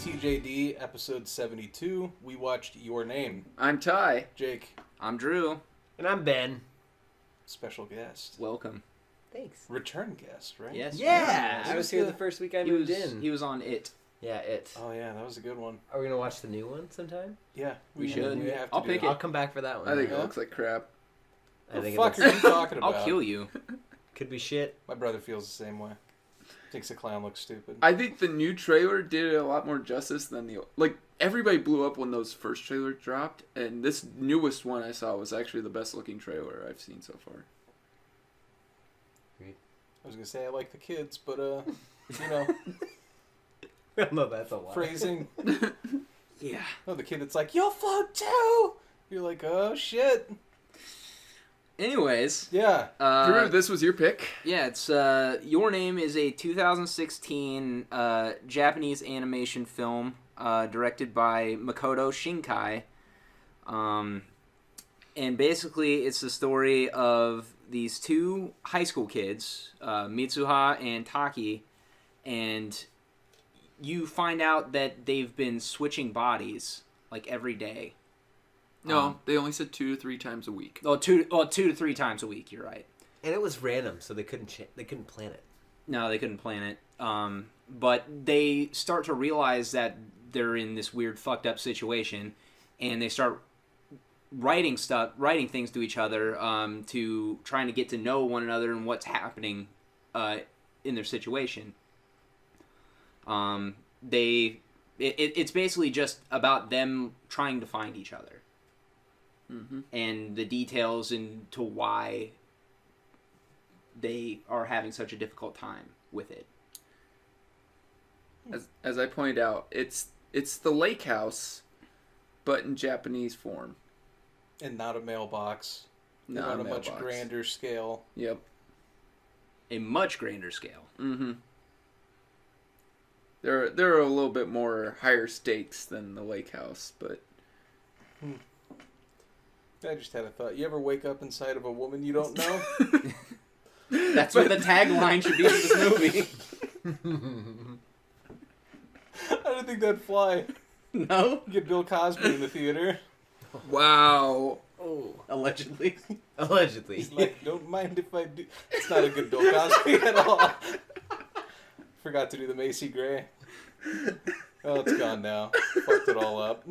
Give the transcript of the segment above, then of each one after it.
TJD, episode 72. We watched Your Name. I'm Ty. Jake. I'm Drew. And I'm Ben. Special guest. Welcome. Thanks. Return guest, right? Yes. Yeah! Yeah. I was here the first week I moved in. He was on It. Yeah, It. Oh, yeah, that was a good one. Are we going to watch the new one sometime? Yeah, We should. We have to I'll do pick it. it. I'll come back for that one. I think Yeah. it looks like crap. I think What the it fuck are you talking about? I'll kill you. could be shit. My brother feels the same way. Thinks the clown looks stupid. I think the new trailer did a lot more justice than the... Like, everybody blew up when those first trailers dropped, and this newest one I saw was actually the best looking trailer I've seen so far. I was going to say I like the kids, but, you know, No, that's a lie. phrasing. Yeah. Oh, the kid that's like, you'll float too! You're like, oh, shit. Anyways. Yeah. Drew, this was your pick? Yeah, it's Your Name is a 2016 Japanese animation film directed by Makoto Shinkai. And basically it's the story of these two high school kids, Mitsuha and Taki, and you find out that they've been switching bodies like every day. No, they only said 2 to 3 times a week. Two to three times a week. You're right. And it was random, so they couldn't plan it. No, they couldn't plan it. But they start to realize that they're in this weird, fucked up situation, and they start writing things to each other, to trying to get to know one another and what's happening in their situation. It's basically just about them trying to find each other. Mm-hmm. And the details into why they are having such a difficult time with it. As I pointed out, it's the lake house, but in Japanese form. And not a mailbox. Not on a a much mailbox. grander scale. Yep. A much grander scale. Mm-hmm. There are a little bit more higher stakes than the lake house, but... I just had a thought. You ever wake up inside of a woman you don't know? That's what the tagline should be for this movie. I don't think that'd fly. No? Get Bill Cosby in the theater. Wow. Oh. Allegedly. Allegedly. He's like, don't mind if I do. It's not a good Bill Cosby at all. Forgot to do the Macy Gray. Oh, it's gone now. Fucked it all up.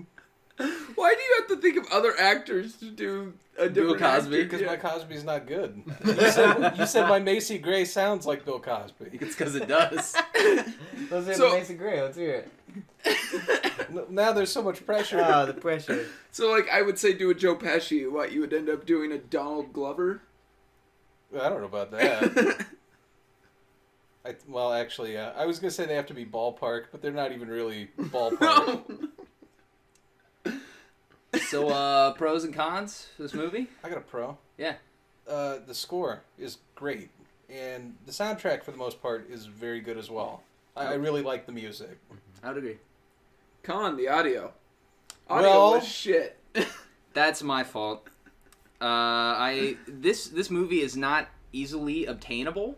Why do you have to think of other actors to do a different Cosby? Because Yeah. my Cosby's not good. You said my Macy Gray sounds like Bill Cosby. It's because it does. Let's hear So- the Mason Gray. Let's hear it. Now there's so much pressure. Oh, the pressure. So, like, I would say do a Joe Pesci. What, you would end up doing a Donald Glover? I don't know about that. Well, actually, I was going to say they have to be ballpark, but they're not even really ballpark. So, pros and cons for this movie? I got a pro. Yeah. The score is great, and the soundtrack, for the most part, is very good as well. I really like the music. I would agree. Con, the audio. Audio Well- was shit. That's my fault. This movie is not easily obtainable.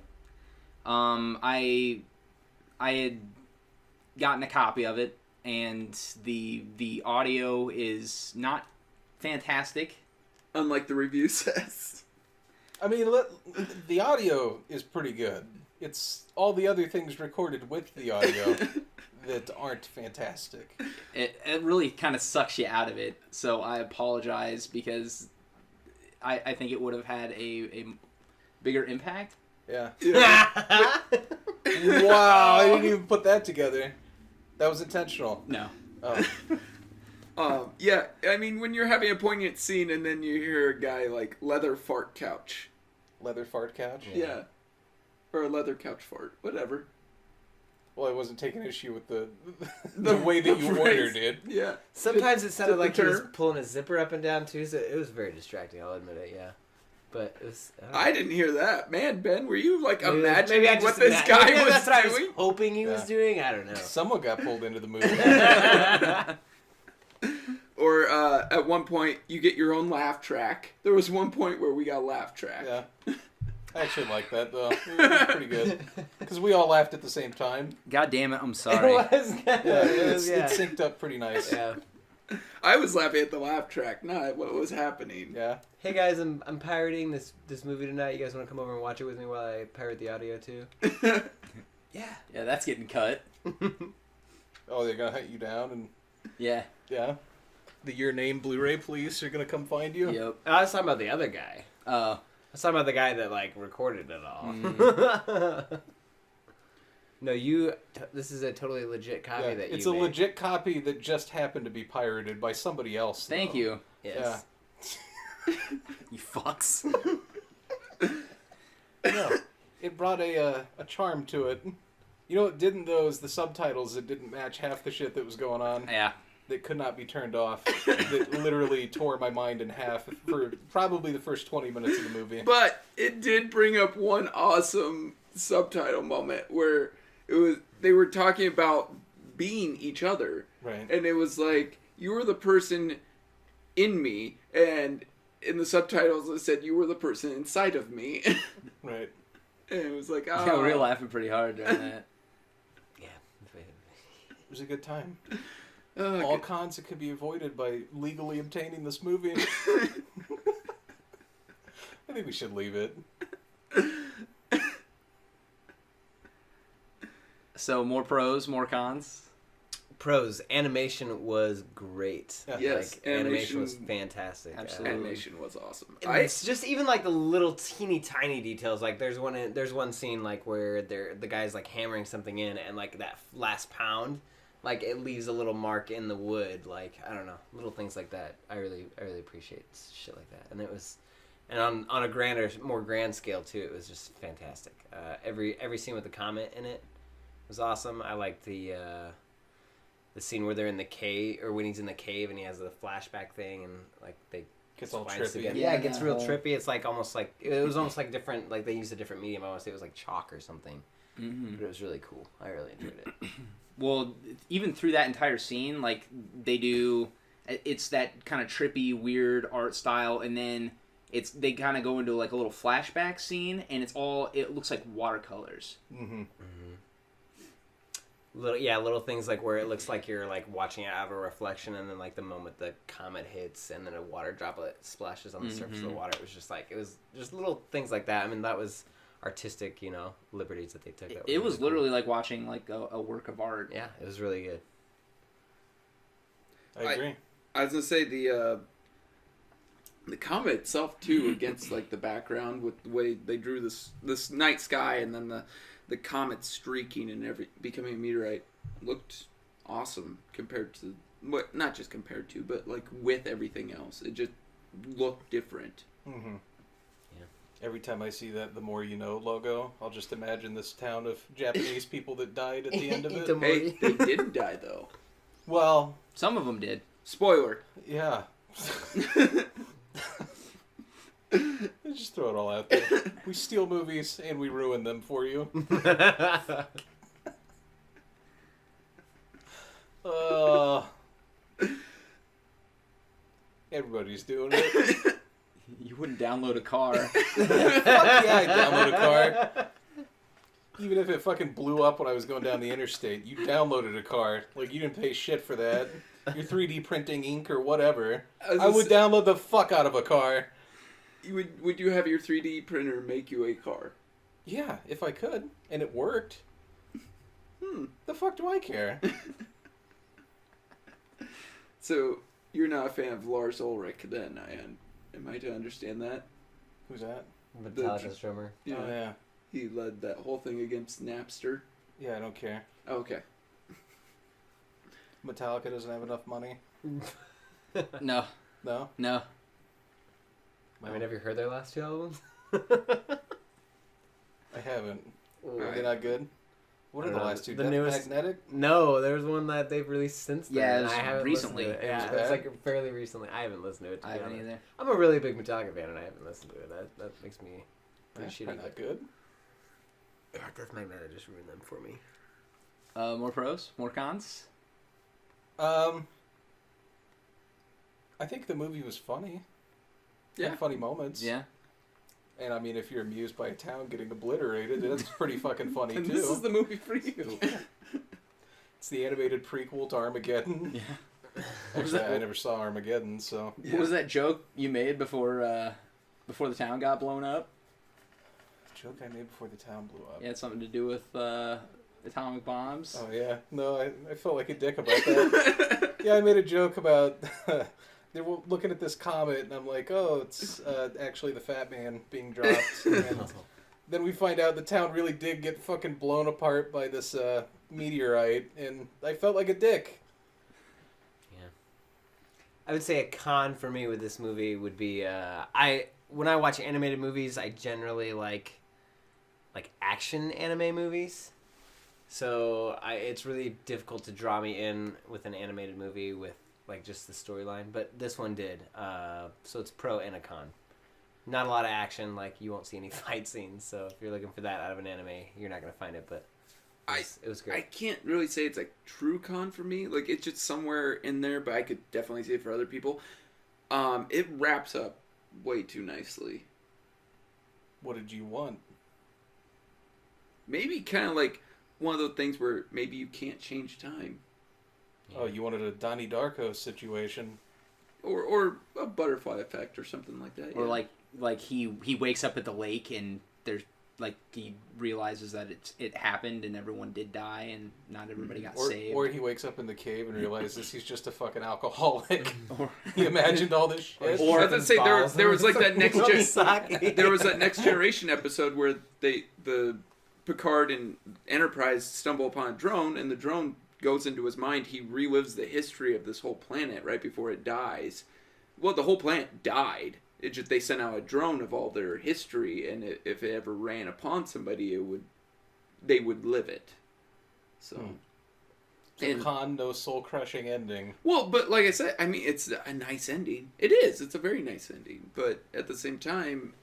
I had gotten a copy of it, and the audio is not fantastic. Unlike the review says. I mean, the audio is pretty good. It's all the other things recorded with the audio that aren't fantastic. It really kind of sucks you out of it, so I apologize because I think it would have had a bigger impact. Yeah. Yeah. Wow, I didn't even put that together. That was intentional. No. Oh. Yeah, I mean, when you're having a poignant scene and then you hear a guy like leather fart couch. Leather fart couch? Yeah. Or a leather couch fart. Whatever. Well, I wasn't taking issue with the way that you ordered it. Yeah. Sometimes it sounded the like he was term. pulling his zipper up and down, too, so it was very distracting, I'll admit it, yeah. But it was... I didn't hear that. Man, Ben, were you like Maybe imagining I what just this imagined- guy maybe was that's what I doing? was hoping he was Yeah. doing. I don't know. Someone got pulled into the movie. Or at one point, you get your own laugh track. There was one point where we got a laugh track. Yeah. I actually like that though. It was pretty good because we all laughed at the same time. God damn it! I'm sorry. It was. It synced up pretty nice. Yeah. I was laughing at the laugh track, not what was happening. Yeah. Hey guys, I'm pirating this movie tonight. You guys want to come over and watch it with me while I pirate the audio too? Yeah, that's getting cut. Oh, they're gonna hunt you down and Yeah. the Your Name Blu-ray police are gonna come find you. Yep. I was talking about the other guy. Oh. I was talking about the guy that like recorded it all. No, this is a totally legit copy that you it's a made. legit copy that just happened to be pirated by somebody else. Thank though. you. Yes. You fucks. No, it brought a charm to it. You know what didn't though is the subtitles that didn't match half the shit that was going on. Yeah. That could not be turned off. That literally tore my mind in half for probably the first 20 minutes of the movie. But it did bring up one awesome subtitle moment where they were talking about being each other. Right. And it was like, you were the person in me, and in the subtitles it said you were the person inside of me. Right. And it was like, Yeah, oh. we were laughing pretty hard during that. Yeah. It was a good time. Oh, All cons that could be avoided by legally obtaining this movie. I think we should leave it. So more pros, more cons. Pros. Animation was great. Yeah. Yes, Like, animation was animation- fantastic. Absolutely. animation was awesome. It's just even like the little teeny tiny details. Like there's one scene like where the guy's like hammering something in, and like that last pound, like it leaves a little mark in the wood. Like I don't know, little things like that. I really appreciate shit like that. And it was, and on a more grand scale too. It was just fantastic. Every scene with the comet in it was awesome. I liked the scene where they're in the cave, or when he's in the cave and he has the flashback thing, and like they Gets all splice trippy. together. Yeah, Yeah, it gets real whole- trippy. It's like almost like it was almost like different. Like they used a different medium. I want to say it was like chalk or something. Mm-hmm. But it was really cool. I really enjoyed it. Well, even through that entire scene, like it's that kind of trippy, weird art style, and then they kind of go into like a little flashback scene, and it looks like watercolors. Mm-hmm. Little things like where it looks like you're like watching it out of a reflection, and then like the moment the comet hits, and then a water droplet splashes on the surface of the water. It was just little things like that. I mean, that was artistic, liberties that they took. That It was really literally like watching like a work of art. cool. Yeah, it was really good. I agree. I was gonna say the comet itself too, against like the background with the way they drew this night sky, and then the comet streaking and becoming a meteorite, looked awesome compared to not just compared to, but like with everything else. It just looked different. Mm-hmm. Yeah. Every time I see that "The More You Know" logo, I'll just imagine this town of Japanese people that died at the end of it. Hey, they didn't die though. Well, Some of them did. Spoiler. yeah. Just throw it all out there. We steal movies and we ruin them for you. Everybody's doing it. You wouldn't download a car. Fuck yeah, I download a car. Even if it fucking blew up when I was going down the interstate, you downloaded a car. Like, you didn't pay shit for that. You're 3D printing ink or whatever. I would download the fuck out of a car. Would you have your 3D printer make you a car? Yeah, if I could. And it worked. The fuck do I care? So, you're not a fan of Lars Ulrich then, am I to understand that? Who's that? Metallica's drummer. Yeah. Oh, yeah. He led that whole thing against Napster. Yeah, I don't care. Okay. Metallica doesn't have enough money. No. No? No. I mean, have you heard their last two albums? I haven't. Ooh. Are they not good? What are the last two? The Death newest- Magnetic? No, there's one that they've released since then. Yeah, it and was I haven't recently. listened to it. It was Yeah, bad? it's like fairly recently. I haven't listened to it. To I be haven't honest. either. I'm a really big Metallica fan, and I haven't listened to it. That makes me pretty That's shitty. probably not good. Yeah, Death Magnetic just ruined them for me. More pros, more cons. I think the movie was funny. Yeah. Had funny moments. Yeah. And I mean, if you're amused by a town getting obliterated, that's pretty fucking funny And too. this is the movie for you. It's the animated prequel to Armageddon. Yeah. Actually, I never saw Armageddon, so. What was that joke you made before the town got blown up? The joke I made before the town blew up. It had something to do with atomic bombs. Oh yeah, no, I felt like a dick about that. Yeah, I made a joke about they were looking at this comet, and I'm like, oh, it's actually the Fat Man being dropped. And then we find out the town really did get fucking blown apart by this meteorite, and I felt like a dick. Yeah. I would say a con for me with this movie would be when I watch animated movies, I generally like action anime movies. So it's really difficult to draw me in with an animated movie with like just the storyline. But this one did. So it's pro and a con. Not a lot of action. Like you won't see any fight scenes. So if you're looking for that out of an anime, you're not gonna find it. But it was great. I can't really say it's a true con for me. Like it's just somewhere in there, but I could definitely say it for other people. It wraps up way too nicely. What did you want? Maybe kind of like one of those things where maybe you can't change time. Oh, you wanted a Donnie Darko situation. Or a butterfly effect or something like that. Or yeah. like he wakes up at the lake and there's like he realizes that it happened and everyone did die and not everybody got saved. Or he wakes up in the cave and realizes he's just a fucking alcoholic. He imagined all this shit. Or I was gonna say there was like that there was that Next Generation episode where the Picard and Enterprise stumble upon a drone, and the drone goes into his mind. He relives the history of this whole planet right before it dies. Well, the whole planet died. It just they sent out a drone of all their history, and if it ever ran upon somebody, they would live it. So, So con, no soul crushing ending. Well, but like I said, I mean, it's a nice ending. It is. It's a very nice ending. But at the same time,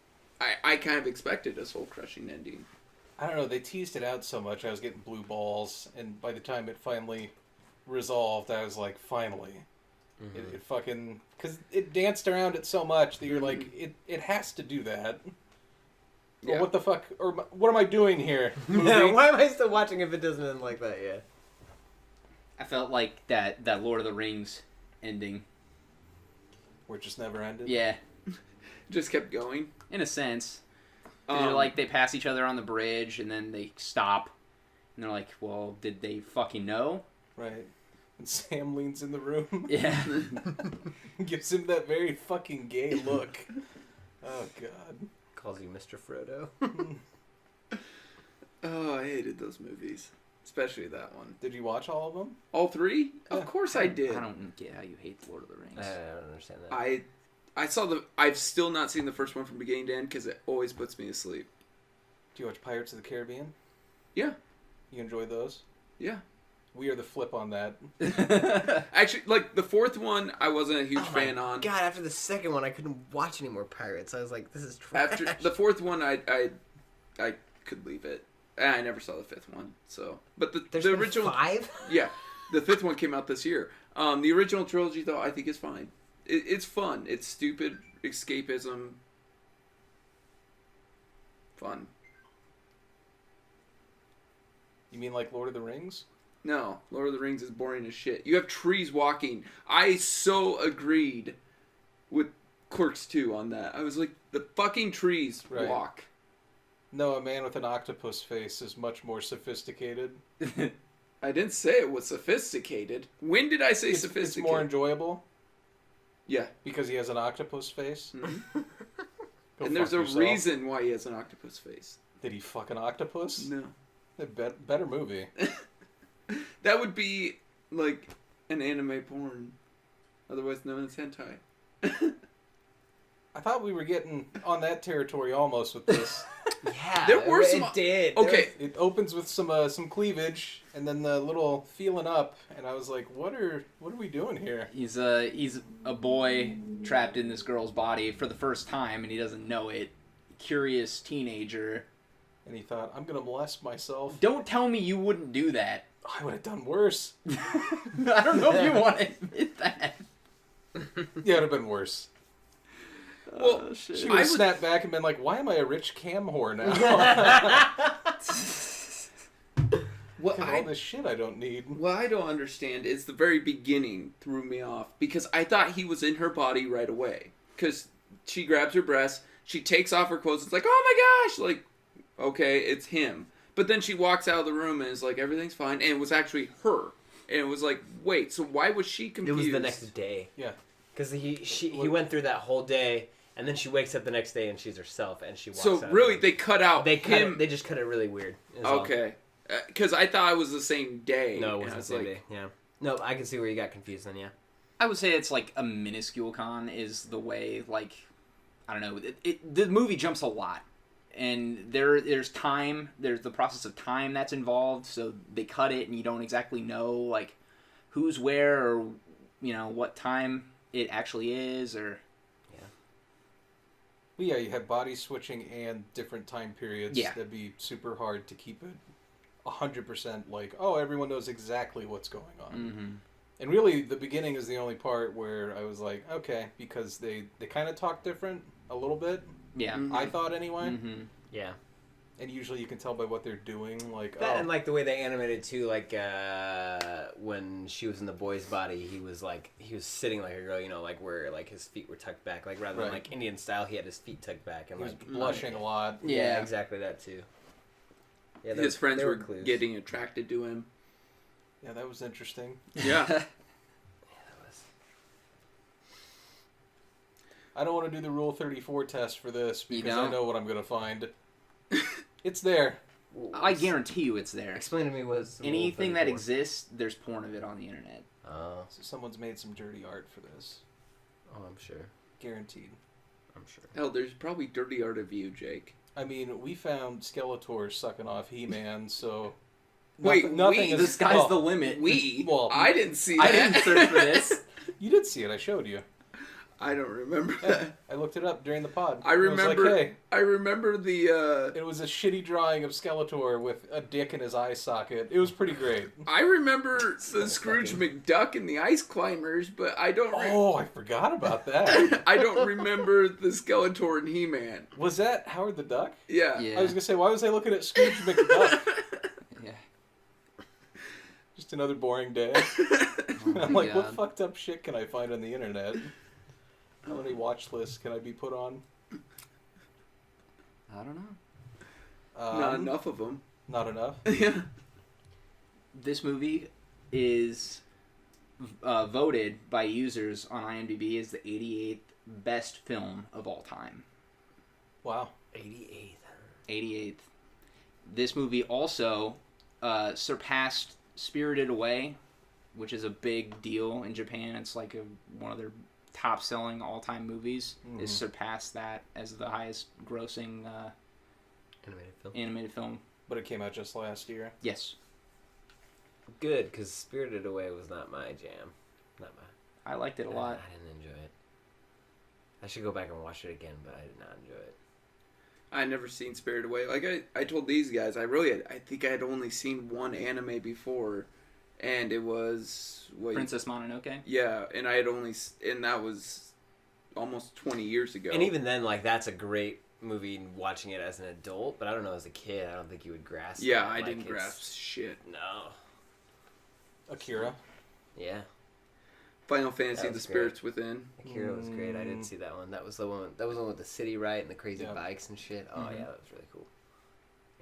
I kind of expected a soul crushing ending. I don't know, they teased it out so much, I was getting blue balls, and by the time it finally resolved, I was like, finally. It fucking... Because it danced around it so much that you're like, it has to do that. Yeah. Or what the fuck? Or what am I doing here? Yeah, why am I still watching if it doesn't end like that? Yeah. I felt like that Lord of the Rings ending. Where it just never ended? Yeah, Just kept going. in a sense. They pass each other on the bridge and then they stop. And they're like, well, did they fucking know? Right. And Sam leans in the room. Yeah. Gives him that very fucking gay look. Oh, God. Calls you Mr. Frodo. Oh, I hated those movies. Especially that one. Did you watch all of them? All three? Yeah. Of course I did. I don't get how you hate the Lord of the Rings. I don't understand that. I saw I've still not seen the first one from beginning to end because it always puts me to sleep. Do you watch Pirates of the Caribbean? Yeah. You enjoy those? Yeah. We are the flip on that. Actually, like the fourth one, I wasn't a huge fan on. God, after the second one, I couldn't watch any more Pirates. I was like, this is trash. After the fourth one, I could leave it. I never saw the fifth one. So, but There's the been original 5? Yeah, the fifth one came out this year. The original trilogy, though, I think is fine. It's fun. It's stupid escapism. Fun. You mean like Lord of the Rings? No, Lord of the Rings is boring as shit. You have trees walking. I so agreed with Clerks 2 on that. I was like, the fucking trees walk. No, a man with an octopus face is much more sophisticated. I didn't say it was sophisticated. When did I say sophisticated? It's more enjoyable Yeah. because he has an octopus face. Mm-hmm. Go And there's fuck a yourself. reason why he has an octopus face. Did he fuck an octopus? No. Better movie. That would be like an anime porn, otherwise known as hentai. I thought we were getting on that territory almost with this. Yeah, There were some- It did. Okay. It opens with some cleavage and then the little feeling up, and I was like, what are we doing here? He's a boy trapped in this girl's body for the first time, and he doesn't know it. Curious teenager. And he thought, I'm gonna molest myself. Don't tell me you wouldn't do that. I would have done worse. I don't know if you want to admit that. Yeah, it would have been worse. Well, shit. She I would have would- snapped back and been like, "Why am I a rich cam whore now? What All this shit I don't need." What I don't understand is the very beginning threw me off because I thought he was in her body right away. Because she grabs her breast, she takes off her clothes, it's like, oh my gosh! Like, okay, it's him. But then she walks out of the room and is like, everything's fine. And it was actually her. And it was like, wait, so why was she It confused? was the next day. Yeah. Because he went through that whole day, and then she wakes up the next day and she's herself, and she walks So out. really, they cut out they cut him. it, they just cut it really weird. is all. Okay. Because I thought it was the same day. No, it and I wasn't the was same like, day. Yeah. No, I can see where you got confused then. Yeah. I would say it's like a minuscule con is the way, like, I don't know. The movie jumps a lot, and there's time. There's the process of time that's involved. So they cut it, and you don't exactly know like who's where or what time it actually is or. But yeah, you have body switching and different time periods. Yeah. That'd be super hard to keep it 100% like, oh, everyone knows exactly what's going on. Mm-hmm. And really, the beginning is the only part where I was like, okay, because they kind of talk different a little bit. Yeah. Mhm. I thought anyway. Mm-hmm. Yeah. And usually you can tell by what they're doing. Like, That oh, and like the way they animated too, like when she was in the boy's body, he was sitting like a girl, like where like his feet were tucked back, like rather than Right. like Indian style, he had his feet tucked back and he was like blushing a lot. Yeah. exactly that too. Yeah, his friends they were clues. getting attracted to him. Yeah, that was interesting. Yeah. Yeah, that was. I don't want to do the Rule 34 test for this You because I don't? know what I'm going to find. It's there. I guarantee you it's there. Explain to me what's Rule Anything that 34. exists, there's porn of it on the internet. Oh, So someone's made some dirty art for this. I'm sure. Guaranteed. I'm sure. Hell, there's probably dirty art of you, Jake. I mean, we found Skeletor sucking off He-Man, so... Wait, nothing we- is... The sky's well, the limit. Well, I didn't see I that. didn't search for this. You did see it. I showed you. I don't remember Yeah, that. I looked it up during the pod. I remember. was like, hey, I remember the. it was a shitty drawing of Skeletor with a dick in his eye socket. It was pretty great. I remember the Scrooge McDuck and the Ice Climbers, but I don't. Oh, I forgot about that. I don't remember the Skeletor and He-Man. Was that Howard the Duck? Yeah. Yeah. I was gonna say, why was I looking at Scrooge McDuck? Yeah. Just another boring day. Oh I'm my like, what God. fucked up shit can I find on the internet? How many watch lists can I be put on? I don't know. Not enough of them. Not enough. Yeah. This movie is voted by users on IMDb as the 88th best film of all time. Wow. 88. 88th. This movie also surpassed Spirited Away, which is a big deal in Japan. It's like one of their top-selling all-time movies. Is surpassed that as the highest-grossing animated film. But it came out just last year. Yes, Good, because Spirited Away was not my jam. Not my. I liked it a lot. I didn't enjoy it. I should go back and watch it again, but I did not enjoy it. I never seen Spirited Away. Like I told these guys, I think I had only seen one anime before, and it was Princess Mononoke. Yeah, and and that was almost 20 years ago. And even then, like, that's a great movie watching it as an adult, but I don't know, as a kid, I don't think you would grasp it. yeah, I Like, didn't it's- grasp shit. No. Akira. Yeah. Final Fantasy: That The was Spirits Within. Akira was great. I didn't see that one. That was the one with the city, right? And the crazy Yeah. bikes and shit. Oh, yeah, that was really cool.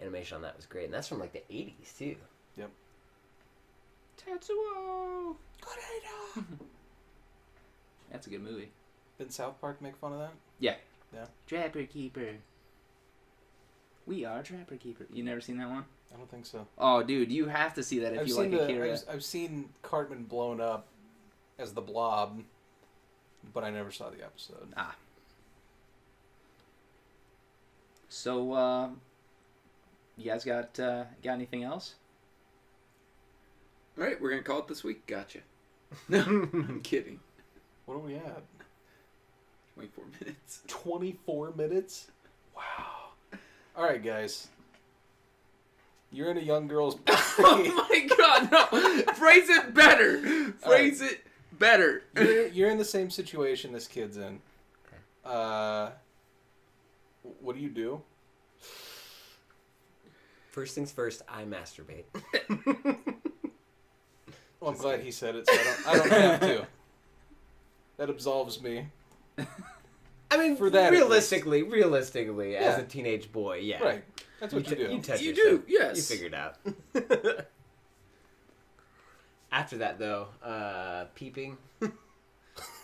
Animation on that was great. And that's from, like, the 80s, too. Yep. Tetsuo. That's a good movie. Did South Park make fun of that? Yeah. Yeah. Trapper Keeper. We are Trapper Keeper. You never seen that one? I don't think so. Oh, dude, you have to see that if you like Akira. I've seen Cartman blown up as the Blob, but I never saw the episode. Ah. So, you guys got anything else? All right, we're gonna call it this week. Gotcha. No, I'm kidding. What are we at? 24 minutes. 24 minutes? Wow. All right, guys. You're in a young girl's Oh my God! No, phrase it better. Phrase it better. You're in the same situation this kid's in. What do you do? First things first, I masturbate. Well, I'm glad he said it, so I don't have to. That absolves me. I mean, For that, realistically, Yeah. as a teenage boy, yeah. Right. That's what you do. You touch You yourself. do, yes. You figured out. After that, though, peeping.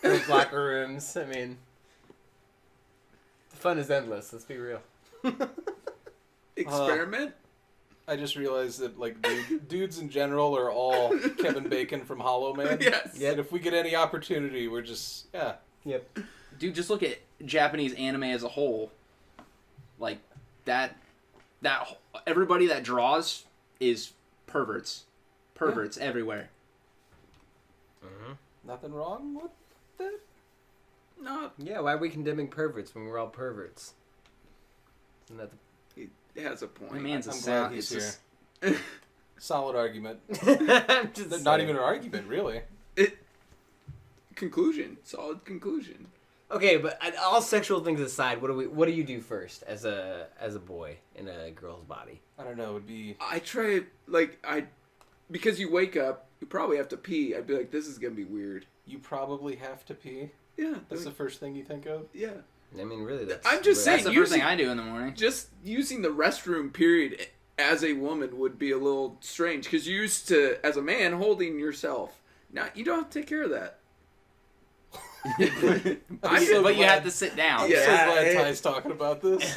Those locker rooms, I mean... The fun is endless, let's be real. Experiment? I just realized that like dudes in general are all Kevin Bacon from Hollow Man. Yes. Yeah. And if we get any opportunity, we're just Yep. Dude, just look at Japanese anime as a whole. Like that everybody that draws is perverts everywhere. nothing wrong with that. No, Yeah, why are we condemning perverts when we're all perverts? Isn't that it has a point. My man's a I'm glad sound. he's It's here. just, Solid argument. I'm just Not saying. even an argument, really. Conclusion. Solid conclusion. Okay, but all sexual things aside, what do you do first as a boy in a girl's body? I don't know. It'd be I try, because you wake up, you probably have to pee. I'd be like, this is going to be weird. you probably have to pee. Yeah. That's the first thing you think of. Yeah. I mean, really, that's... I'm just saying, that's the first thing I do in the morning. Just using the restroom period as a woman would be a little strange because you're used to, as a man, holding yourself. Now, you don't have to take care of that. I'm so But you glad- have to sit down. I'm Yeah. so glad Ty's talking about this.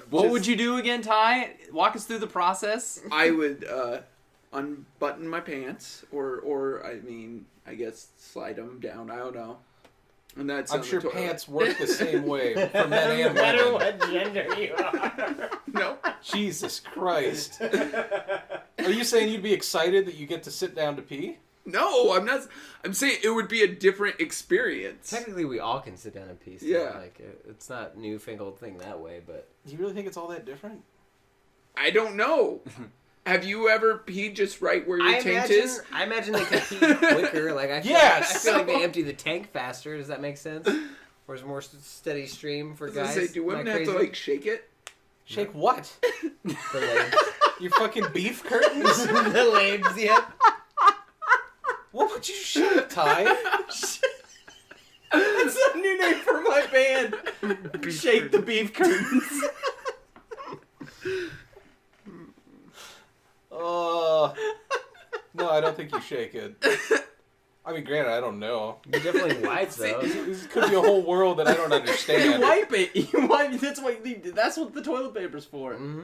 What would you do again, Ty? Walk us through the process. I would unbutton my pants, or I mean, I guess slide them down. I don't know. And that's I'm on the sure toilet. pants work the same way for men and No matter women. what gender you are. No. Jesus Christ. Are you saying you'd be excited that you get to sit down to pee? No, I'm not. I'm saying it would be a different experience. Technically, we all can sit down in peace. Yeah. Like, it's not a newfangled thing that way, but... Do you really think it's all that different? I don't know. Have you ever peed just right where your taint is? I imagine they can pee quicker. Like, I feel, Yes! I feel like they empty the tank faster. Does that make sense? Or is it more steady stream for I was gonna guys? say, do Am I women have to crazy? like shake it? Shake what? The legs. Your fucking beef curtains? The legs, yeah. What would you shake, Ty? That's a new name for my band. Shake the beef curtains. No, I don't think you shake it. I mean, granted, I don't know. You definitely wipes, though. This could be a whole world that I don't You understand. wipe it. You wipe. That's what the toilet paper's for. Mm-hmm.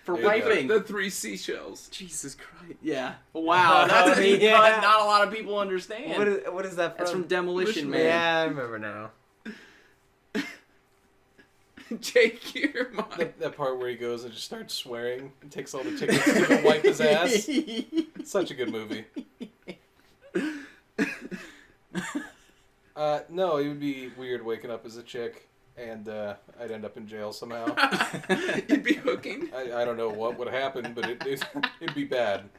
For There you go. wiping. The 3 seashells. Jesus Christ. Yeah. Wow. That's a deep Yeah. cut not a lot of people understand. What is that from? That's from Demolition Man. Yeah, I remember now. Jake, you're mine. That part where he goes and just starts swearing and takes all the tickets to go wipe his ass. Such a good movie. No, it would be weird waking up as a chick and I'd end up in jail somehow. You'd be hooking. I don't know what would happen, but it'd be bad.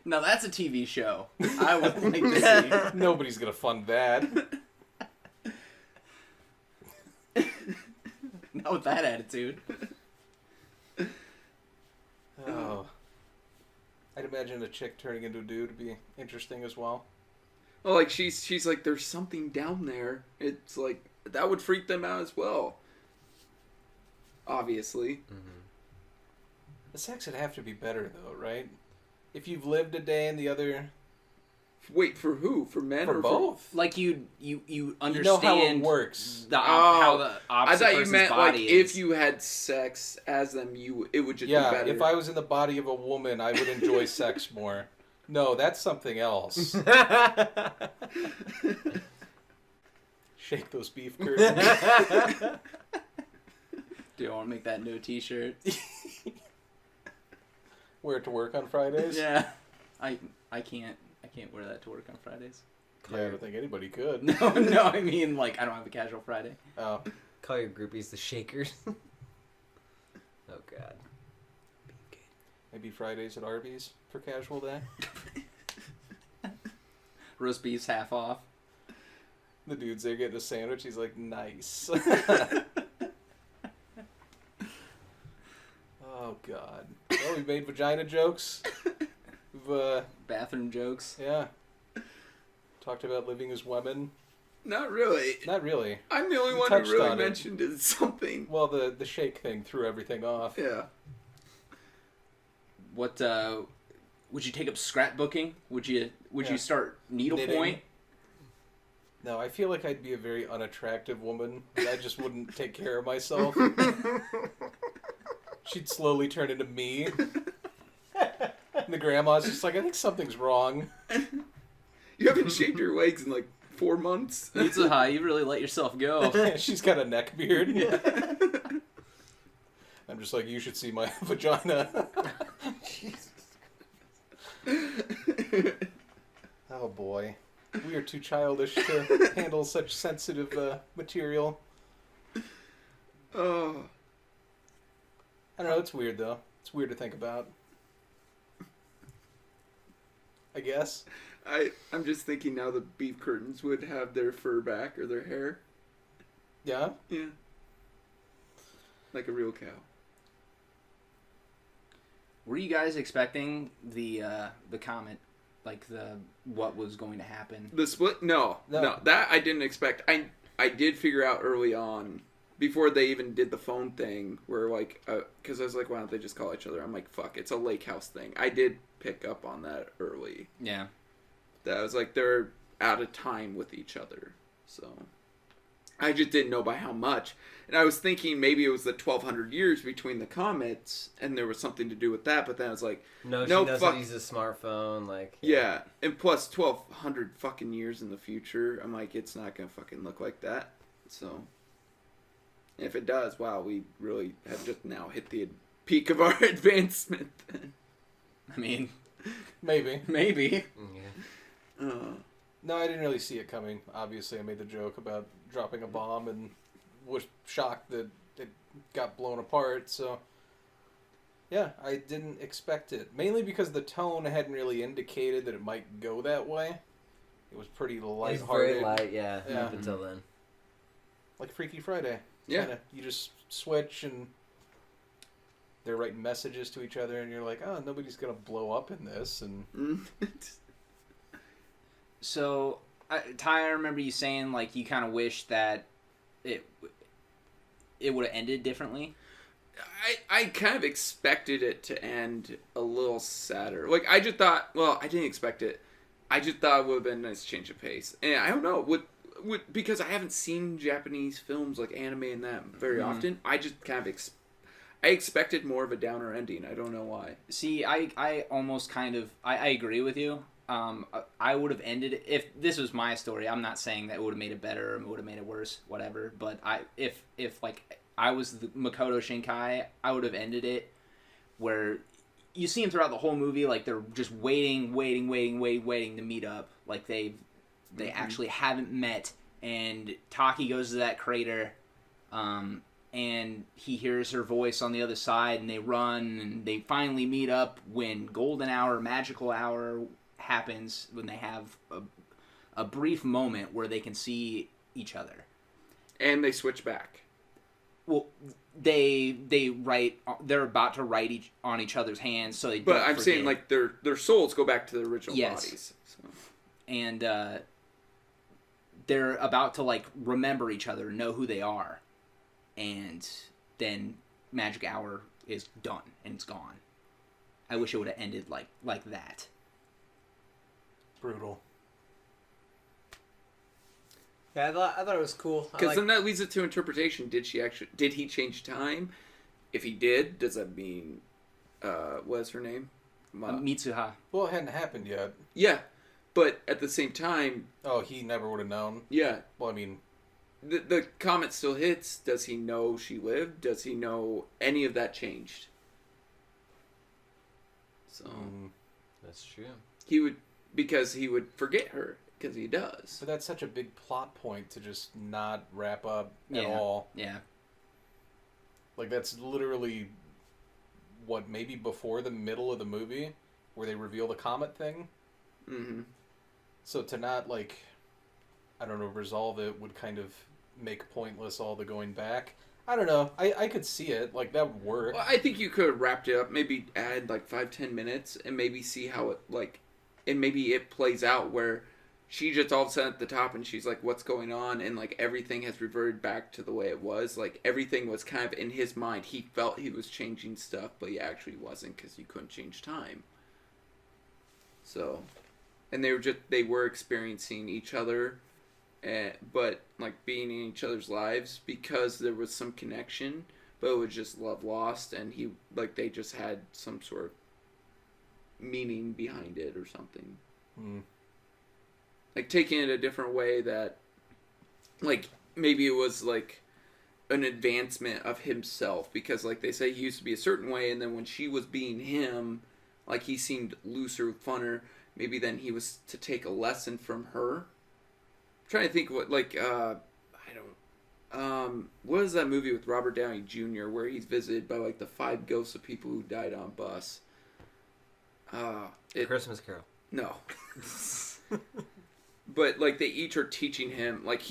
Now that's a TV show. I would like to see. Nobody's gonna fund that. Not with that attitude. Oh. I'd imagine a chick turning into a dude would be interesting as well. Well, like she's like, there's something down there. It's like that would freak them out as well. Obviously. The sex would have to be better though, right? If you've lived a day and the other Wait, for who? For men for or both. Like you You understand know how it works. how the I opposite thought you person's meant like body is. if you had sex as them, it would just be Yeah, better. if I was in the body of a woman, I would enjoy sex more. No, that's something else. Shake those beef curtains. Do I want to make that new T-shirt? Wear it to work on Fridays? Yeah, I can't wear that to work on Fridays. Yeah, I don't think anybody could. No, I mean like I don't have a casual Friday. Oh. Call your groupies the Shakers. Oh, God. Maybe Fridays at Arby's for casual day. Roast beef's half off. The dude's there getting a sandwich. He's like, nice. Oh, God. Well, we made vagina jokes. We've, Bathroom jokes. yeah. Talked about living as women. Not really. Not really. I'm the only You one who touched really on it. mentioned it. Something. Well, the shake thing threw everything off. Yeah. What would you take up scrapbooking? Would you Yeah. start needlepoint? Knitting. No, I feel like I'd be a very unattractive woman. I just wouldn't take care of myself. She'd slowly turn into me. And the grandma's just like, I think something's wrong. You haven't shaved your legs in like 4 months. Mitsuha, you really let yourself go. She's got a neck beard. Yeah. I'm just like, you should see my vagina. Oh boy. We are too childish to handle such sensitive material. Oh. I don't know, it's weird though. It's weird to think about. I guess. I'm just thinking now the beef curtains would have their fur back or their hair. Yeah? Yeah. Like a real cow. Were you guys expecting the comet, like what was going to happen? The split? No. That I didn't expect. I did figure out early on, before they even did the phone thing, where like, because I was like, why don't they just call each other? I'm like, fuck, it's a lake house thing. I did pick up on that early. Yeah. That was like, they're out of time with each other. So, I just didn't know by how much. And I was thinking maybe it was the 1,200 years between the comets, and there was something to do with that, but then I was like, No, she no, doesn't fuck. use a smartphone. Like, Yeah, and plus 1,200 fucking years in the future, I'm like, it's not gonna fucking look like that. So, if it does, wow, we really have just now hit the peak of our advancement. I mean, Maybe. maybe. Yeah. No, I didn't really see it coming. Obviously, I made the joke about dropping a bomb and was shocked that it got blown apart. So, yeah, I didn't expect it. Mainly because the tone hadn't really indicated that it might go that way. It was pretty It's lighthearted. very light, yeah, Yeah. up until then. Like Freaky Friday. Yeah. Kinda, you just switch and they're writing messages to each other and you're like, oh, nobody's going to blow up in this. And So, Ty, I remember you saying like you kind of wish that it would have ended differently. I kind of expected it to end a little sadder. Like, I just thought, well, I didn't expect it. I just thought it would have been a nice change of pace. And I don't know, because I haven't seen Japanese films like anime and that very often, I just kind of I expected more of a downer ending. I don't know why. See, I almost kind of I agree with you. I would have ended it if this was my story. I'm not saying that it would have made it better or it would have made it worse, whatever. But if like I was the Makoto Shinkai, I would have ended it where you see him throughout the whole movie, like they're just waiting to meet up. Like they actually haven't met, and Taki goes to that crater, and he hears her voice on the other side, and they run, and they finally meet up when golden hour, magical hour happens, when they have a brief moment where they can see each other. And they switch back. Well, they're about to write on each other's hands, so they But don't I'm forget. saying, like, their souls go back to their original Yes. bodies. So. And they're about to like remember each other, know who they are, and then magic hour is done and it's gone. I wish it would have ended like that. brutal. Yeah, I thought it was cool. Because then that leads it to interpretation. Did he change time? If he did, does that mean, what is her name? Mitsuha. Well, it hadn't happened yet. Yeah, but at the same time, Oh, he never would have known. yeah, Well, I mean, the comet still hits. Does he know she lived? Does he know any of that changed? So That's true. he would forget her, because he does. but that's such a big plot point to just not wrap up at Yeah. all. Yeah. Like, that's literally, what, maybe before the middle of the movie, where they reveal the comet thing? Mm-hmm. So to not, like, I don't know, resolve it would kind of make pointless all the going back. I don't know. I could see it. Like, that would work. Well, I think you could have wrapped it up, maybe add like 5-10 minutes, and maybe see how it, like, and maybe it plays out where she just all of a sudden at the top and she's like, what's going on? And like everything has reverted back to the way it was. Like everything was kind of in his mind. He felt he was changing stuff, but he actually wasn't because you couldn't change time. So, and they were experiencing each other, but like being in each other's lives because there was some connection, but it was just love lost, and they just had some sort of meaning behind it or something. Like taking it a different way that, like maybe it was like an advancement of himself, because like they say he used to be a certain way, and then when she was being him, like he seemed looser, funner. Maybe then he was to take a lesson from her. I'm trying to think what what is that movie with Robert Downey Jr. where he's visited by like the 5 ghosts of people who died on a bus? Christmas Carol. No. But like they each are teaching him, like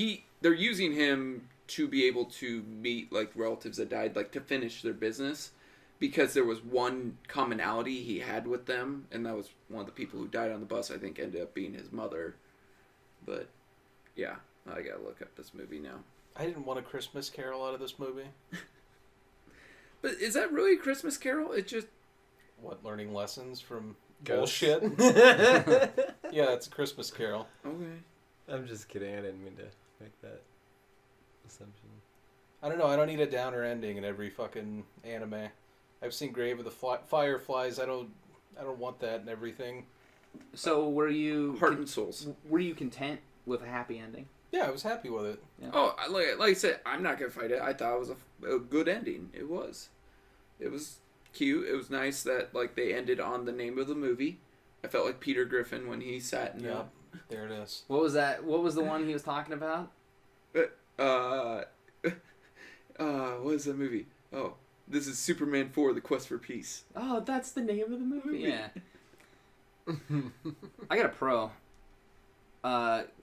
they're using him to be able to meet like relatives that died, like to finish their business, because there was one commonality he had with them, and that was one of the people who died on the bus. I think ended up being his mother. But yeah, I gotta look up this movie now. I didn't want a Christmas Carol out of this movie. But is that really a Christmas Carol? It just... What, learning lessons from Ghosts. bullshit? Yeah, it's a Christmas Carol. Okay. I'm just kidding. I didn't mean to make that assumption. I don't know. I don't need a downer ending in every fucking anime. I've seen Grave of the Fireflies. I don't want that in everything. So were you Heart and Souls. Were you content with a happy ending? Yeah, I was happy with it. Yeah. Oh, like I said, I'm not gonna fight it. I thought it was a good ending. It was cute. It was nice that like they ended on the name of the movie. I felt like Peter Griffin when he sat in Yeah, there it is. What was that? What was the one he was talking about? what is the movie? Oh, this is Superman 4: The Quest for Peace. Oh, that's the name of the movie. Yeah. I got a pro.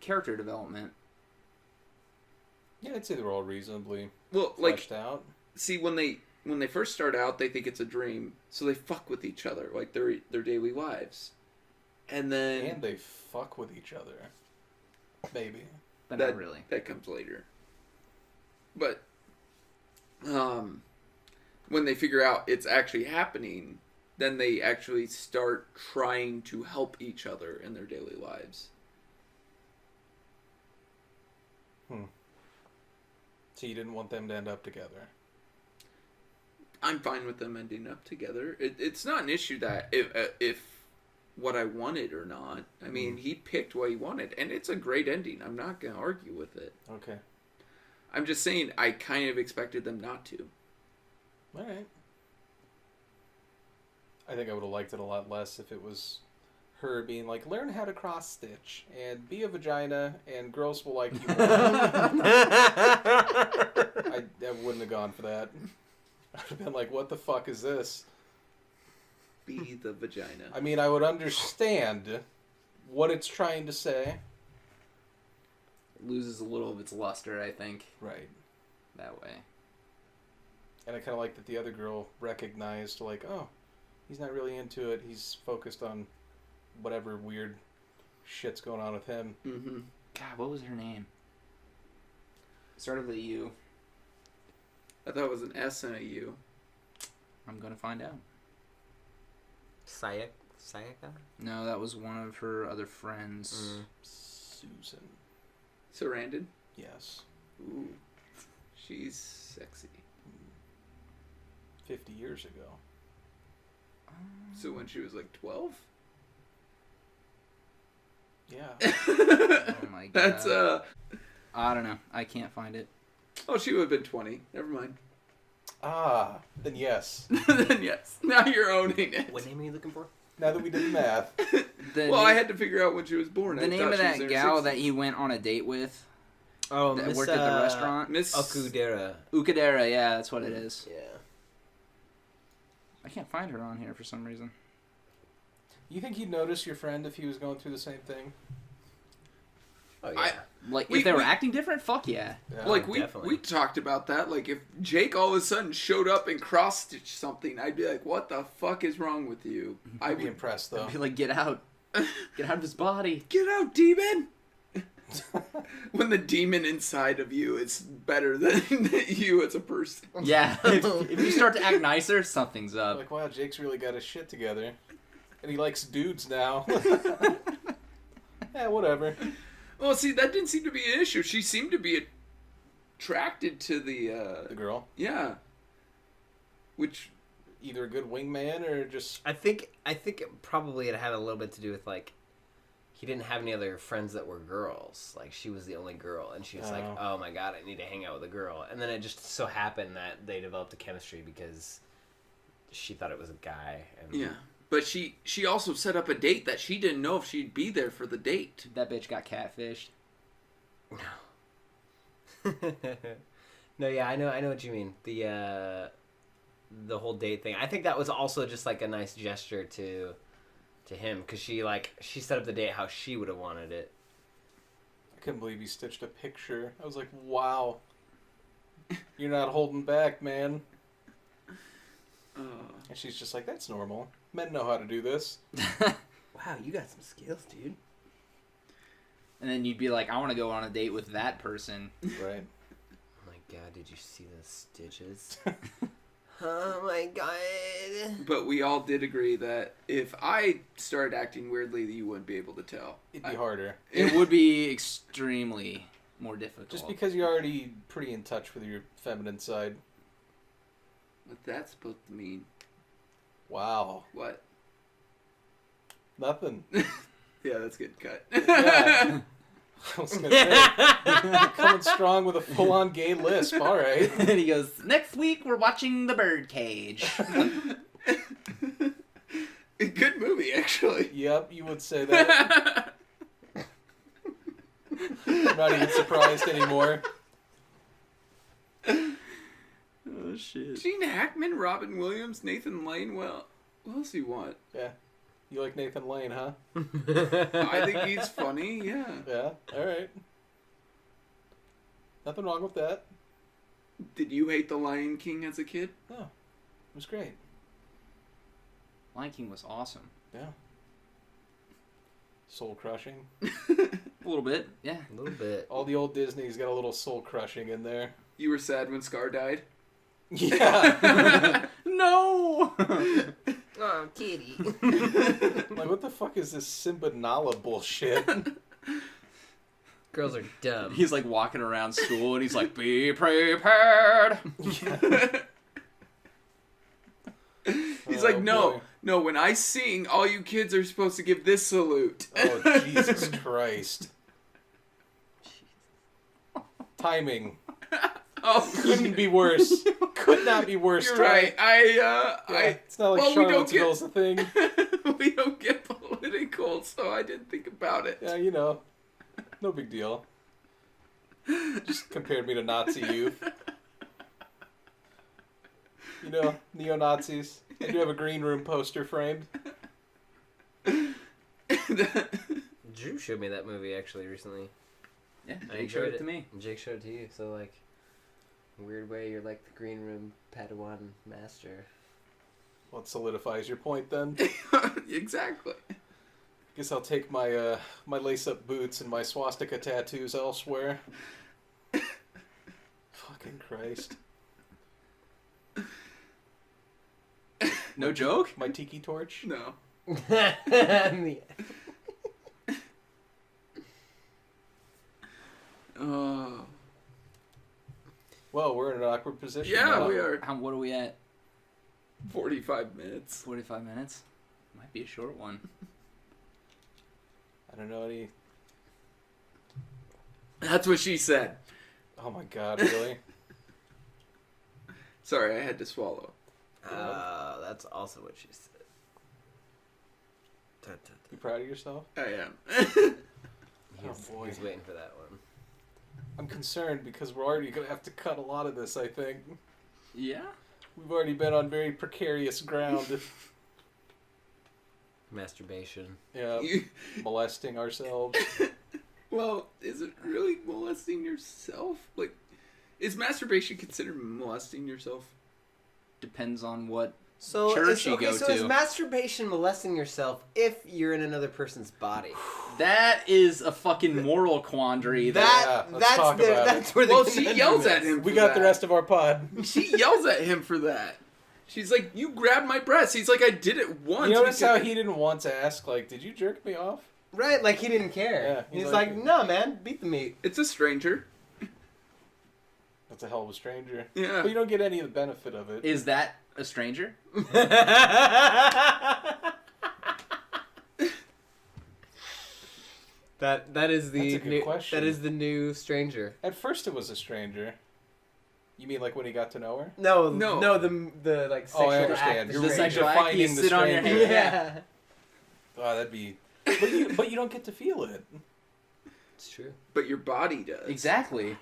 Character development. Yeah, I'd say they were all reasonably Like, fleshed out. see, when they first start out, they think it's a dream, so they fuck with each other like their daily lives, and then And they fuck with each other. Maybe. But not really. That comes later. But when they figure out it's actually happening, then they actually start trying to help each other in their daily lives. So you didn't want them to end up together. I'm fine with them ending up together. It's not an issue that if what I wanted or not. I mean, he picked what he wanted, and it's a great ending. I'm not going to argue with it. Okay. I'm just saying I kind of expected them not to. All right. I think I would have liked it a lot less if it was her being like, learn how to cross stitch and be a vagina and girls will like you. I wouldn't have gone for that. I'd have been like, what the fuck is this? Be the vagina. I mean, I would understand what it's trying to say. It loses a little of its luster, I think. Right. That way. And I kind of like that the other girl recognized, like, oh, he's not really into it. He's focused on whatever weird shit's going on with him. Mm-hmm. God, what was her name? Started with a U. I thought it was an S and a U. I'm gonna find out. Sayaka? No, that was one of her other friends. Susan. Sarandon? Yes. Ooh. She's sexy. 50 years ago. So when she was like 12? Yeah. Oh my god. That's, I don't know. I can't find it. Oh, she would have been 20. Never mind. Ah, then yes. Then yes. Now you're owning it. What name are you looking for? Now that we did the math. Well, I had to figure out when she was born. The I name thought of she was that in her gal 60s. that he went on a date with Oh, that Miss, worked at the restaurant. Miss Okudera. Ukadera, yeah, that's what it is. Yeah. I can't find her on here for some reason. You think he'd notice your friend if he was going through the same thing? Oh, yeah. Like, We- if they were we- acting different, fuck yeah. Yeah. Like definitely. we talked about that. Like if Jake all of a sudden showed up and cross stitched something, I'd be like, "What the fuck is wrong with you?" I'd be impressed though. I'd be like, get out. Get out of his body. Get out, demon! When the demon inside of you is better than you as a person. Yeah, if you start to act nicer, something's up. Like, wow, Jake's really got his shit together. And he likes dudes now. Yeah, whatever. Well, see, that didn't seem to be an issue. She seemed to be attracted to The girl. yeah. Which, Either a good wingman or just... I think it had a little bit to do with like he didn't have any other friends that were girls. Like she was the only girl, and she was like, "Oh my god, I need to hang out with a girl." And then it just so happened that they developed a chemistry because she thought it was a guy. And yeah. But she also set up a date that she didn't know if she'd be there for the date. That bitch got catfished. No, yeah, I know what you mean. The whole date thing. I think that was also just like a nice gesture to him because she set up the date how she would have wanted it. I couldn't believe he stitched a picture. I was like, wow. You're not holding back, man. And she's just like, that's normal. Men know how to do this. Wow, you got some skills, dude. And then you'd be like, I want to go on a date with that person. Right. Oh my god, did you see the stitches? Oh my god. But we all did agree that if I started acting weirdly, you wouldn't be able to tell. It'd be harder. It would be extremely more difficult. Just because you're already pretty in touch with your feminine side. What that's supposed to mean? Wow. What? Nothing. Yeah, that's good. Cut. Yeah. I was gonna say, coming strong with a full-on gay lisp. All right. And he goes, next week we're watching The Birdcage. Good movie, actually. Yep, you would say that. I'm not even surprised anymore. Oh, shit. Gene Hackman, Robin Williams, Nathan Lane. Well, what else do you want? Yeah. You like Nathan Lane, huh? I think he's funny. Yeah. Yeah. All right. Nothing wrong with that. Did you hate The Lion King as a kid? No. It was great. Lion King was awesome. Yeah. Soul crushing. A little bit, yeah. A little bit. All the old Disney's got a little soul crushing in there. You were sad when Scar died? Yeah. No! Oh, kitty. Like, what the fuck is this Simba Nala bullshit? Girls are dumb. He's like walking around school and he's like, be prepared! He's Oh, like, no, boy. no, when I sing, all you kids are supposed to give this salute. Oh, Jesus Christ. Timing. Oh, Couldn't be worse. Could not be worse. you're Ty. right. Yeah, it's not like well, we don't Charlottesville's a thing. we don't get political, so I didn't think about it. Yeah, you know. No big deal. Just compared me to Nazi youth. You know, neo-Nazis. They do have a green room poster framed. Drew showed me that movie actually recently. Yeah, I Jake enjoyed showed it to me. And Jake showed it to you, so like, in a weird way, you're like the green room Padawan master. Well, it solidifies your point then. Exactly. Guess I'll take my my lace-up boots and my swastika tattoos elsewhere. Fucking Christ. No joke? My tiki torch? No. Oh. Well, we're in an awkward position. Yeah, now. we are. What are we at? 45 minutes. 45 minutes? Might be a short one. I don't know any... That's what she said. Oh my god, really? Sorry, I had to swallow. That's also what she said. You proud of yourself? I am. He's, boy. he's waiting for that one. I'm concerned because we're already going to have to cut a lot of this, I think. Yeah? We've already been on very precarious ground. Masturbation. Yeah, molesting ourselves. Well, is it really molesting yourself? Like, is masturbation considered molesting yourself? Depends on what So church you go so to. is masturbation molesting yourself if you're in another person's body? That is a fucking moral quandary. let's talk about it. that's where the Well, she conundrum yells is. at him. We for got that. the rest of our pod. She yells at him for that. She's like, "You grabbed my breast." He's like, "I did it once." You notice how because-" he didn't once ask, like, did you jerk me off? Right, like he didn't care. Yeah, he's he's like, like- no, man, beat the meat. It's a stranger. That's a hell of a stranger. Yeah. But you don't get any of the benefit of it. Is that a stranger? That is the That's a good new, question. that is the new stranger. At first it was a stranger. You mean like when he got to know her? No, No. the like sexual Oh, I understand. act. You're The stranger. sexual act, you defining the sit on your stranger. hand. Yeah, Oh, that'd be... But you don't get to feel it. it's true. But your body does. Exactly.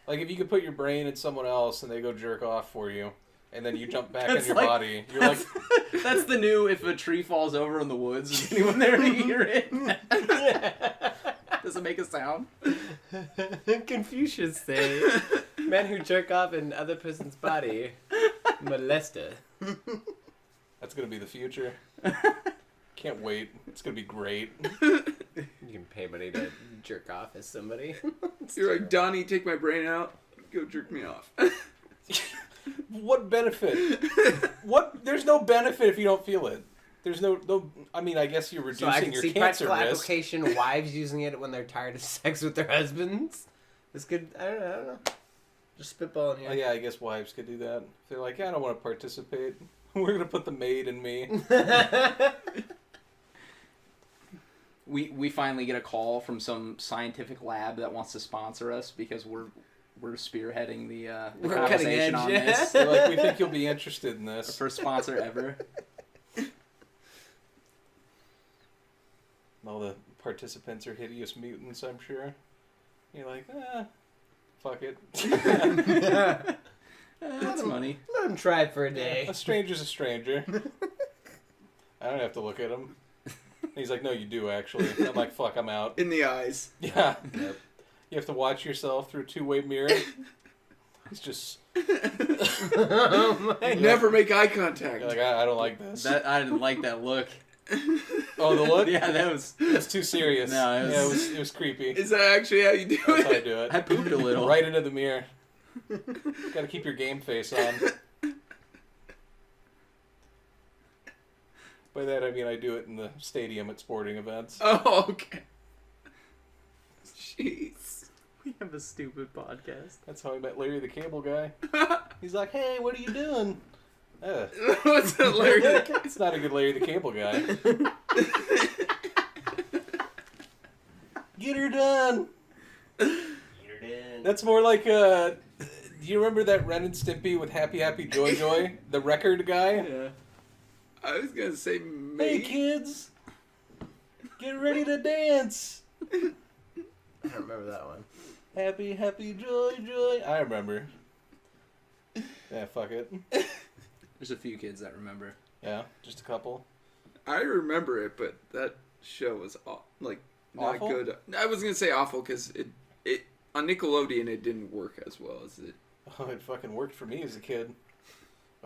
Like if you could put your brain in someone else and they go jerk off for you, and then you jump back in That's your like- body, you're like... That's the new if a tree falls over in the woods, is anyone there to hear it? Does it make a sound? Confucius say, men who jerk off in other person's body, molester. That's gonna be the future. Can't wait. It's gonna be great. You can pay money to jerk off as somebody. You're like, "Donnie, take my brain out. Go jerk me off." What benefit? What? There's no benefit if you don't feel it. There's no. I mean, I guess you're So I reducing can your see cancer practical risk. application. Wives using it when they're tired of sex with their husbands. This could. I don't know. Just spitballing here. Oh, yeah, I guess wives could do that. If they're like, I don't want to participate. We're gonna put the maid in me. We finally get a call from some scientific lab that wants to sponsor us because we're spearheading the We're conversation cutting edge, on yeah. this. They're like, we think you'll be interested in Our this. first sponsor ever. All the participants are hideous mutants, I'm sure. You're like, fuck it. That's money. Let him try it for a day. A stranger's a stranger. I don't have to look at him. He's like, no, you do, actually. I'm like, fuck, I'm out. In the eyes. Yeah. Yep. You have to watch yourself through a two-way mirror. It's just... Oh my Never make eye contact. You're like, I don't like this. I didn't like that look. Oh, the look? Yeah, that was. It was too serious. No, it was- it was creepy. Is that actually how you do That's how I it? do it. I pooped a little. Right into the mirror. Gotta keep your game face on. By that I mean I do it in the stadium at sporting events. Oh, okay. Jeez. We have a stupid podcast. That's how I met Larry the Cable Guy. He's like, hey, what are you doing? What's that, Larry? It's not a good Larry the Cable Guy. Get her done. That's more like do you remember that Ren and Stimpy with Happy Happy Joy Joy? The record guy? Yeah. I was gonna say Hey maybe. kids, get ready to dance. I don't remember that one. Happy Happy Joy Joy. I remember. Yeah, fuck it. There's a few kids that remember. Yeah, just a couple. I remember it, but that show was not Awful? good. I was gonna say awful because it on Nickelodeon it didn't work as well as it. Oh, it fucking worked for me as a kid.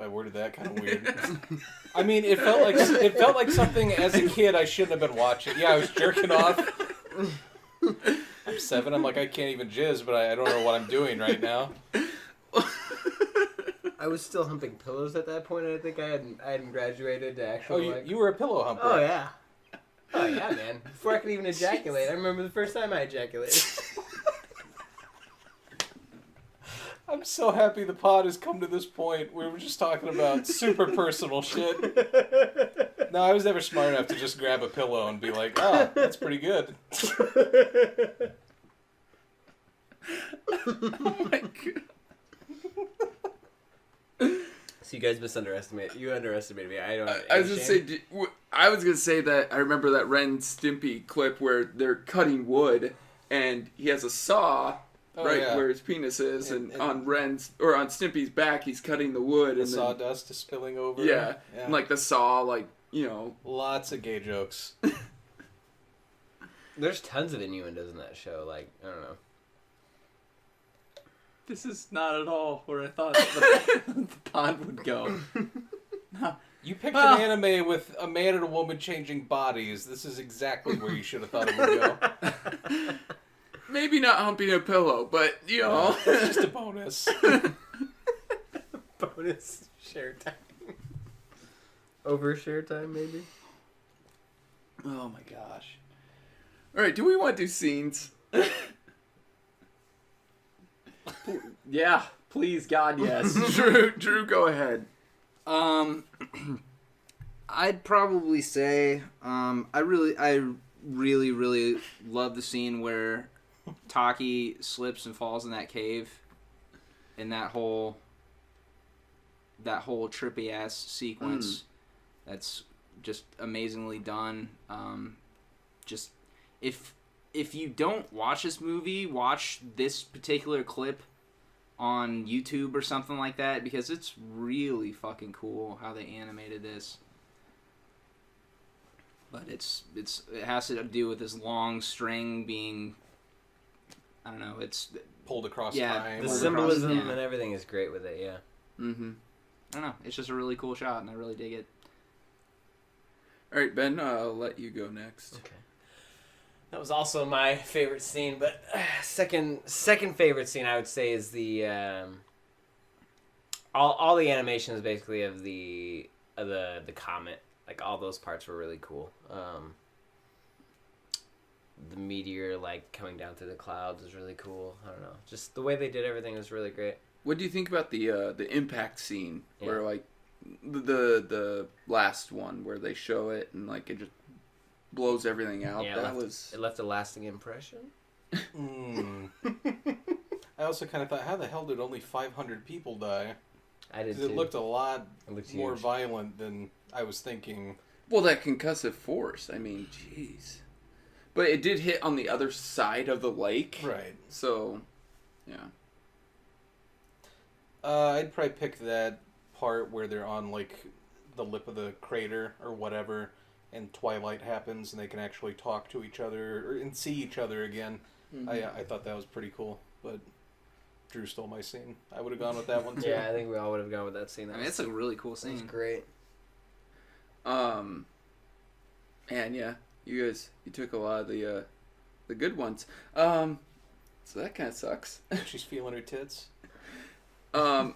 I worded that kind of weird. I mean, it felt like something as a kid I shouldn't have been watching. Yeah, I was jerking off. I'm 7. I'm like, I can't even jizz, but I don't know what I'm doing right now. I was still humping pillows at that point. I think I hadn't graduated to actually. Oh, you were a pillow humper. Oh yeah. Oh yeah, man. Before I could even ejaculate, I remember the first time I ejaculated. I'm so happy the pod has come to this point where we're just talking about super personal shit. No, I was never smart enough to just grab a pillow and be like, oh, that's pretty good. Oh my god. So you guys You underestimated me. I don't. I was gonna say. I was gonna say that I remember that Ren and Stimpy clip where they're cutting wood, and he has a saw. Oh, right yeah. where his penis is, And- and on on Stimpy's back, he's cutting the wood, The and then, sawdust is spilling over. yeah, and like the saw, Lots of gay jokes. There's tons of innuendos in that show. Like, I don't know. This is not at all where I thought the pod would go. You picked an anime with a man and a woman changing bodies. This is exactly where you should have thought it would go. Maybe not humping a pillow, but, you know. It's just a bonus. Bonus share time. Over share time, maybe? Oh my gosh. Alright, do we want to do scenes? Yeah, please, God, yes. Drew, go ahead. I'd probably say I really love the scene where Taki slips and falls in that cave, and that whole trippy ass sequence. That's just amazingly done. Just if you don't watch this movie, watch this particular clip on YouTube or something like that, because it's really fucking cool how they animated this. But it has to do with this long string being, I don't know, it's Pulled across Yeah, time. The Pulled symbolism across, yeah. and everything is great with it, yeah. Mm-hmm. I don't know, it's just a really cool shot and I really dig it. Alright, Ben, I'll let you go next. Okay. That was also my favorite scene, but second favorite scene I would say is the all the animations basically of the comet. Like all those parts were really cool. The meteor like coming down through the clouds was really cool. I don't know, just the way they did everything was really great. What do you think about the impact scene where like the last one where they show it and like it just blows everything out? Yeah, it left a lasting impression. I also kind of thought, how the hell did only 500 people die? I did Because too. it looked a lot looked more huge. violent than I was thinking. Well, that concussive force. I mean, jeez. But it did hit on the other side of the lake. Right. So, yeah. I'd probably pick that part where they're on like the lip of the crater or whatever, and twilight happens and they can actually talk to each other and see each other again. Mm-hmm. I thought that was pretty cool, but Drew stole my scene. I would have gone with that one too. Yeah, I think we all would have gone with that scene. I mean, it's a really cool It was scene. great. And yeah, you took a lot of the good ones. So that kind of sucks. She's feeling her tits. I'm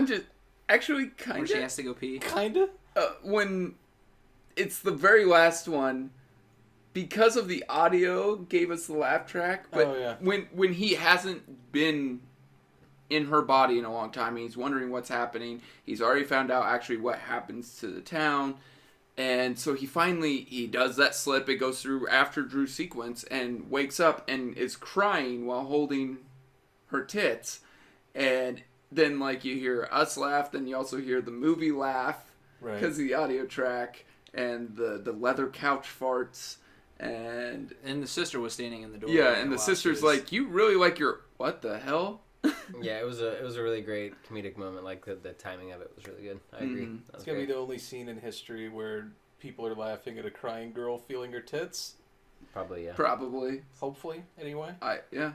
just actually kind Where of she has to go pee. Kinda. when it's the very last one, because of the audio gave us the laugh track. But Oh, yeah. when he hasn't been in her body in a long time, he's wondering what's happening. He's already found out actually what happens to the town. And so he does that slip. It goes through after Drew's sequence and wakes up and is crying while holding her tits. And then, like, you hear us laugh. Then you also hear the movie laugh Right. because of the audio track and the leather couch farts. And the sister was standing in the door. yeah, and the while sister's she was- like, you really like your, what the hell? Yeah, it was a really great comedic moment. Like the timing of it was really good. I agree. Mhm. That was It's gonna great. be the only scene in history where people are laughing at a crying girl feeling her tits. Probably, yeah. Probably. Hopefully, anyway. Yeah.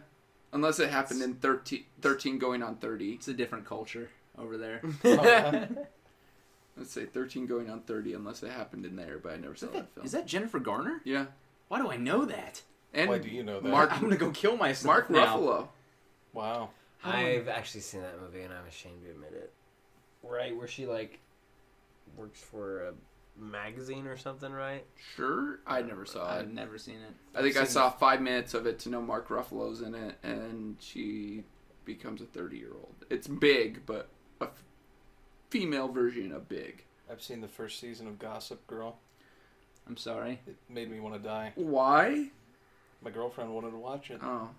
Unless it happened in 13 going on 30. It's a different culture over there. Let's say 13 going on 30, unless it happened in there, but I never saw that film. Is that Jennifer Garner? Yeah. Why do I know that? And Why do you know that? Mark, I'm gonna go kill myself Mark now. Ruffalo. Wow. I've actually seen that movie and I'm ashamed to admit it. Right, where she like works for a magazine or something, right? Sure? I never saw it. I've never seen it. I think I seen saw 5 minutes of it to know Mark Ruffalo's in it, and she becomes a 30-year-old. It's big, but a female version of big. I've seen the first season of Gossip Girl. I'm sorry. It made me want to die. Why? My girlfriend wanted to watch it. Oh.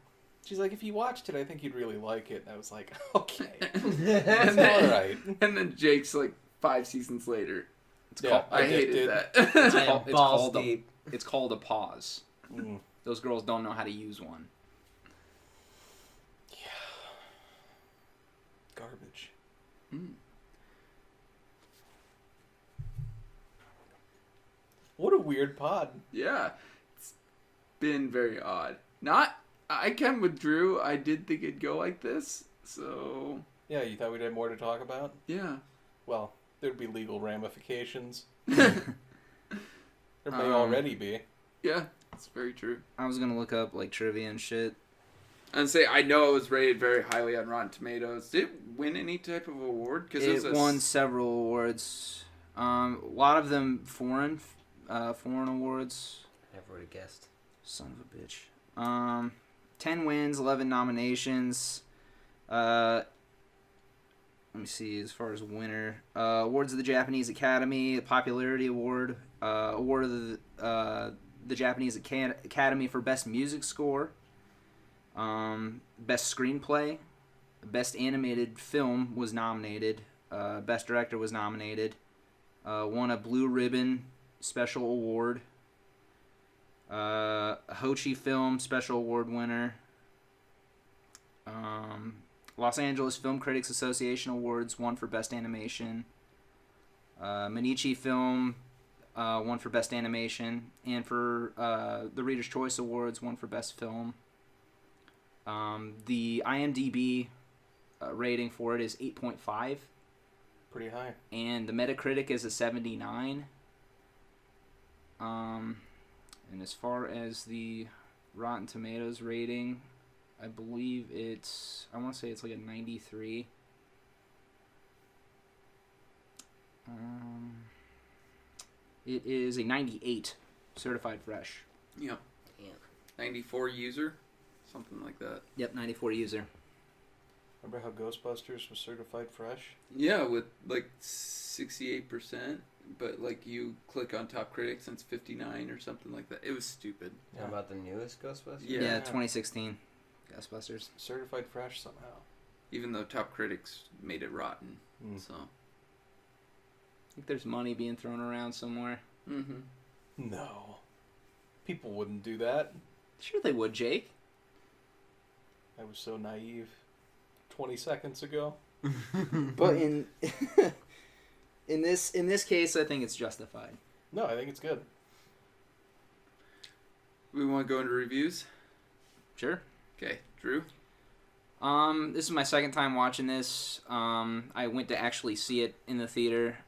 She's like, if you watched it, I think you'd really like it. And I was like, okay. and, It's then, all right. and then Jake's like 5 seasons later. It's Yeah, called. I hated did. that. I am balls called deep. It's called a pause. Mm. Those girls don't know how to use one. Garbage. Mm. What a weird pod. Yeah. been very odd. I kind of with Drew. I did think it'd go like this. So Yeah, you thought we'd have more to talk about? yeah. Well, there'd be legal ramifications. There may already be. Yeah, it's very true. I was gonna look up like trivia and shit. And say I know it was rated very highly on Rotten Tomatoes. Did it win any type of award? It won several awards. A lot of them foreign awards. Never would have guessed. Son of a bitch. 10 wins, 11 nominations. Let me see, as far as winner. Awards of the Japanese Academy, Popularity Award, Award of the Japanese Academy for Best Music Score, Best Screenplay, Best Animated Film was nominated, Best Director was nominated, won a Blue Ribbon Special Award, Hochi Film Special Award winner, Los Angeles Film Critics Association Awards, one for Best Animation. Manichi Film, one for Best Animation. And for the Reader's Choice Awards, one for Best Film. The IMDb rating for it is 8.5. Pretty high. And the Metacritic is a 79. And as far as the Rotten Tomatoes rating, I believe I want to say it's like a 93. It is a 98, certified fresh. Yep. Damn. 94 user, something like that. Yep, 94 user. Remember how Ghostbusters was certified fresh? Yeah, with like 68%, but like you click on Top Critics and it's 59 or something like that. It was stupid. How about the newest Ghostbusters? Yeah. 2016 Ghostbusters. Certified fresh somehow. Even though Top Critics made it rotten, so. I think there's money being thrown around somewhere. Mm-hmm. No. People wouldn't do that. Sure they would, Jake. I was so naive 20 seconds ago. But in in this case, I think it's justified. No, I think it's good. We want to go into reviews? Sure. Okay, Drew? This is my second time watching this. I went to actually see it in the theater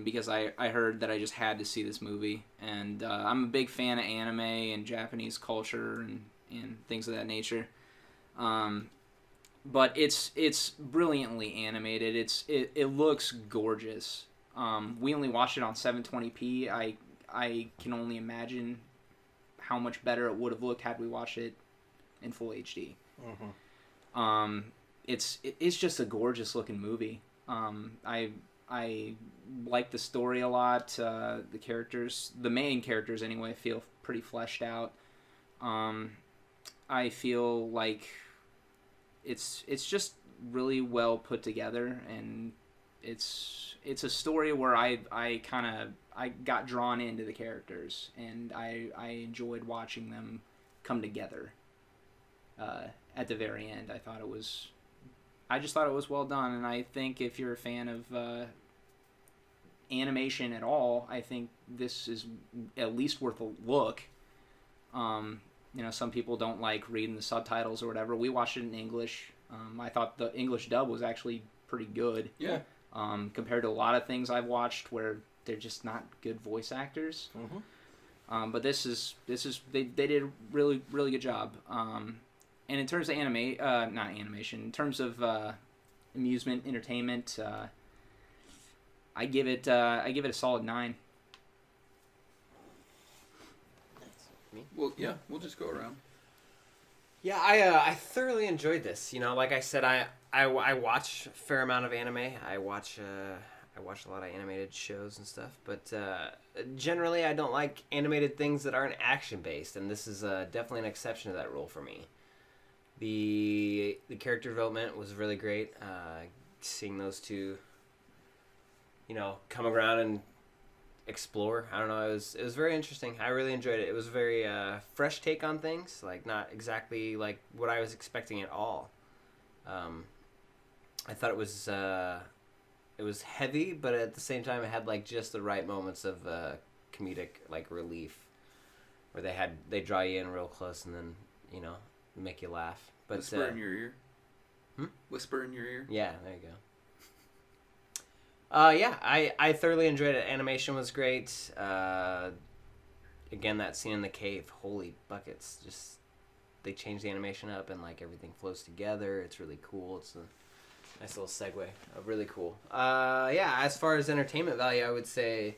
because I heard that I just had to see this movie. And I'm a big fan of anime and Japanese culture and things of that nature. But it's brilliantly animated. It looks gorgeous. We only watched it on 720p. I can only imagine how much better it would have looked had we watched it in full HD. Mm-hmm. It's just a gorgeous looking movie. I like the story a lot. The characters, the main characters anyway, feel pretty fleshed out. I feel like it's just really well put together, and it's a story where I got drawn into the characters, and I enjoyed watching them come together. At the very end, I just thought it was well done, and I think if you're a fan of animation at all, I think this is at least worth a look. Some people don't like reading the subtitles or whatever. We watched it in English. I thought the English dub was actually pretty good. Yeah. Compared to a lot of things I've watched where they're just not good voice actors. Mm-hmm. But they did a really, really good job. And in terms of not animation, in terms of amusement, entertainment, I give it a solid 9. Well, yeah, we'll just go around. Yeah, I thoroughly enjoyed this. Like I said, I watch a fair amount of anime. I watch a lot of animated shows and stuff, but generally I don't like animated things that aren't action based, and this is definitely an exception to that rule for me. The character development was really great. Seeing those two, come around and explore. I don't know. It was very interesting. I really enjoyed it. It was a very fresh take on things. Like not exactly like what I was expecting at all. I thought it was heavy, but at the same time it had like just the right moments of comedic like relief where they draw you in real close and then make you laugh. But Whisper in your ear. Hmm? Whisper in your ear. Yeah, there you go. Yeah, I thoroughly enjoyed it. Animation was great. Again, that scene in the cave, holy buckets! Just they changed the animation up and like everything flows together. It's really cool. It's a nice little segue. Really cool. Yeah, as far as entertainment value, I would say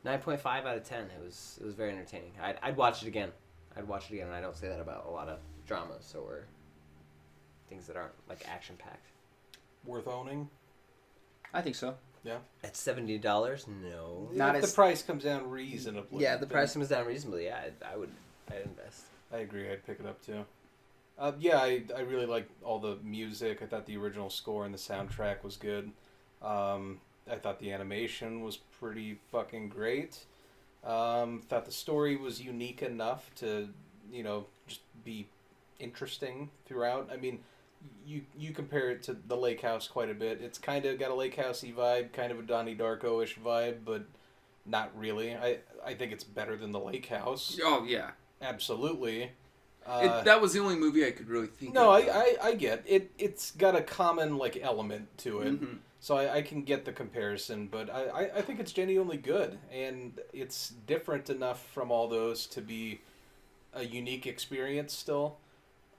9.5 out of 10. It was very entertaining. I'd watch it again. And I don't say that about a lot of dramas or things that aren't like action packed. Worth owning? I think so. Yeah. At $70, no. Not if as- the price comes down reasonably. Yeah, the price comes down reasonably. Yeah, I'd invest. I agree. I'd pick it up too. Yeah, I really liked all the music. I thought the original score and the soundtrack was good. I thought the animation was pretty fucking great. Thought the story was unique enough to, just be interesting throughout. I mean, you compare it to the Lake House quite a bit. It's kind of got a Lake Housey vibe, kind of a Donnie Darko-ish vibe, but not really. I think it's better than the Lake House. Oh yeah. Absolutely. That was the only movie I could really think No, of. I get it. It's got a common element to it, Mhm. so I can get the comparison. But I think it's genuinely good, and it's different enough from all those to be a unique experience still.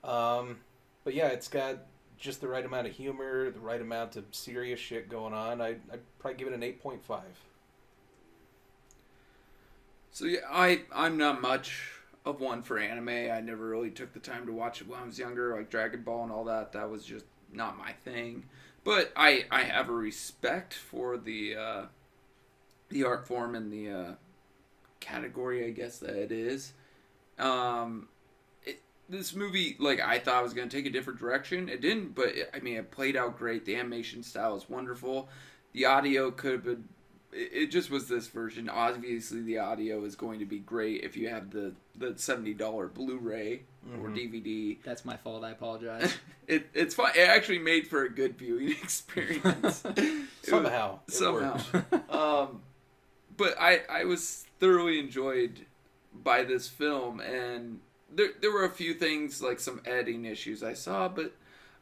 But yeah, it's got just the right amount of humor, the right amount of serious shit going on. I'd probably give it an 8.5. So yeah, I'm not much of one for anime. I never really took the time to watch it when I was younger, like Dragon Ball and all that. That was just not my thing. But I have a respect for the art form and the category, I guess that it is. This movie, I thought it was going to take a different direction. It didn't, but it played out great. The animation style is wonderful. The audio could have been... It just was this version. Obviously, the audio is going to be great if you have the $70 Blu-ray or DVD. That's my fault. I apologize. It's fine. It actually made for a good viewing experience. Somehow. Somehow. Worked. But I was thoroughly enjoyed by this film, and there were a few things, like some editing issues I saw, but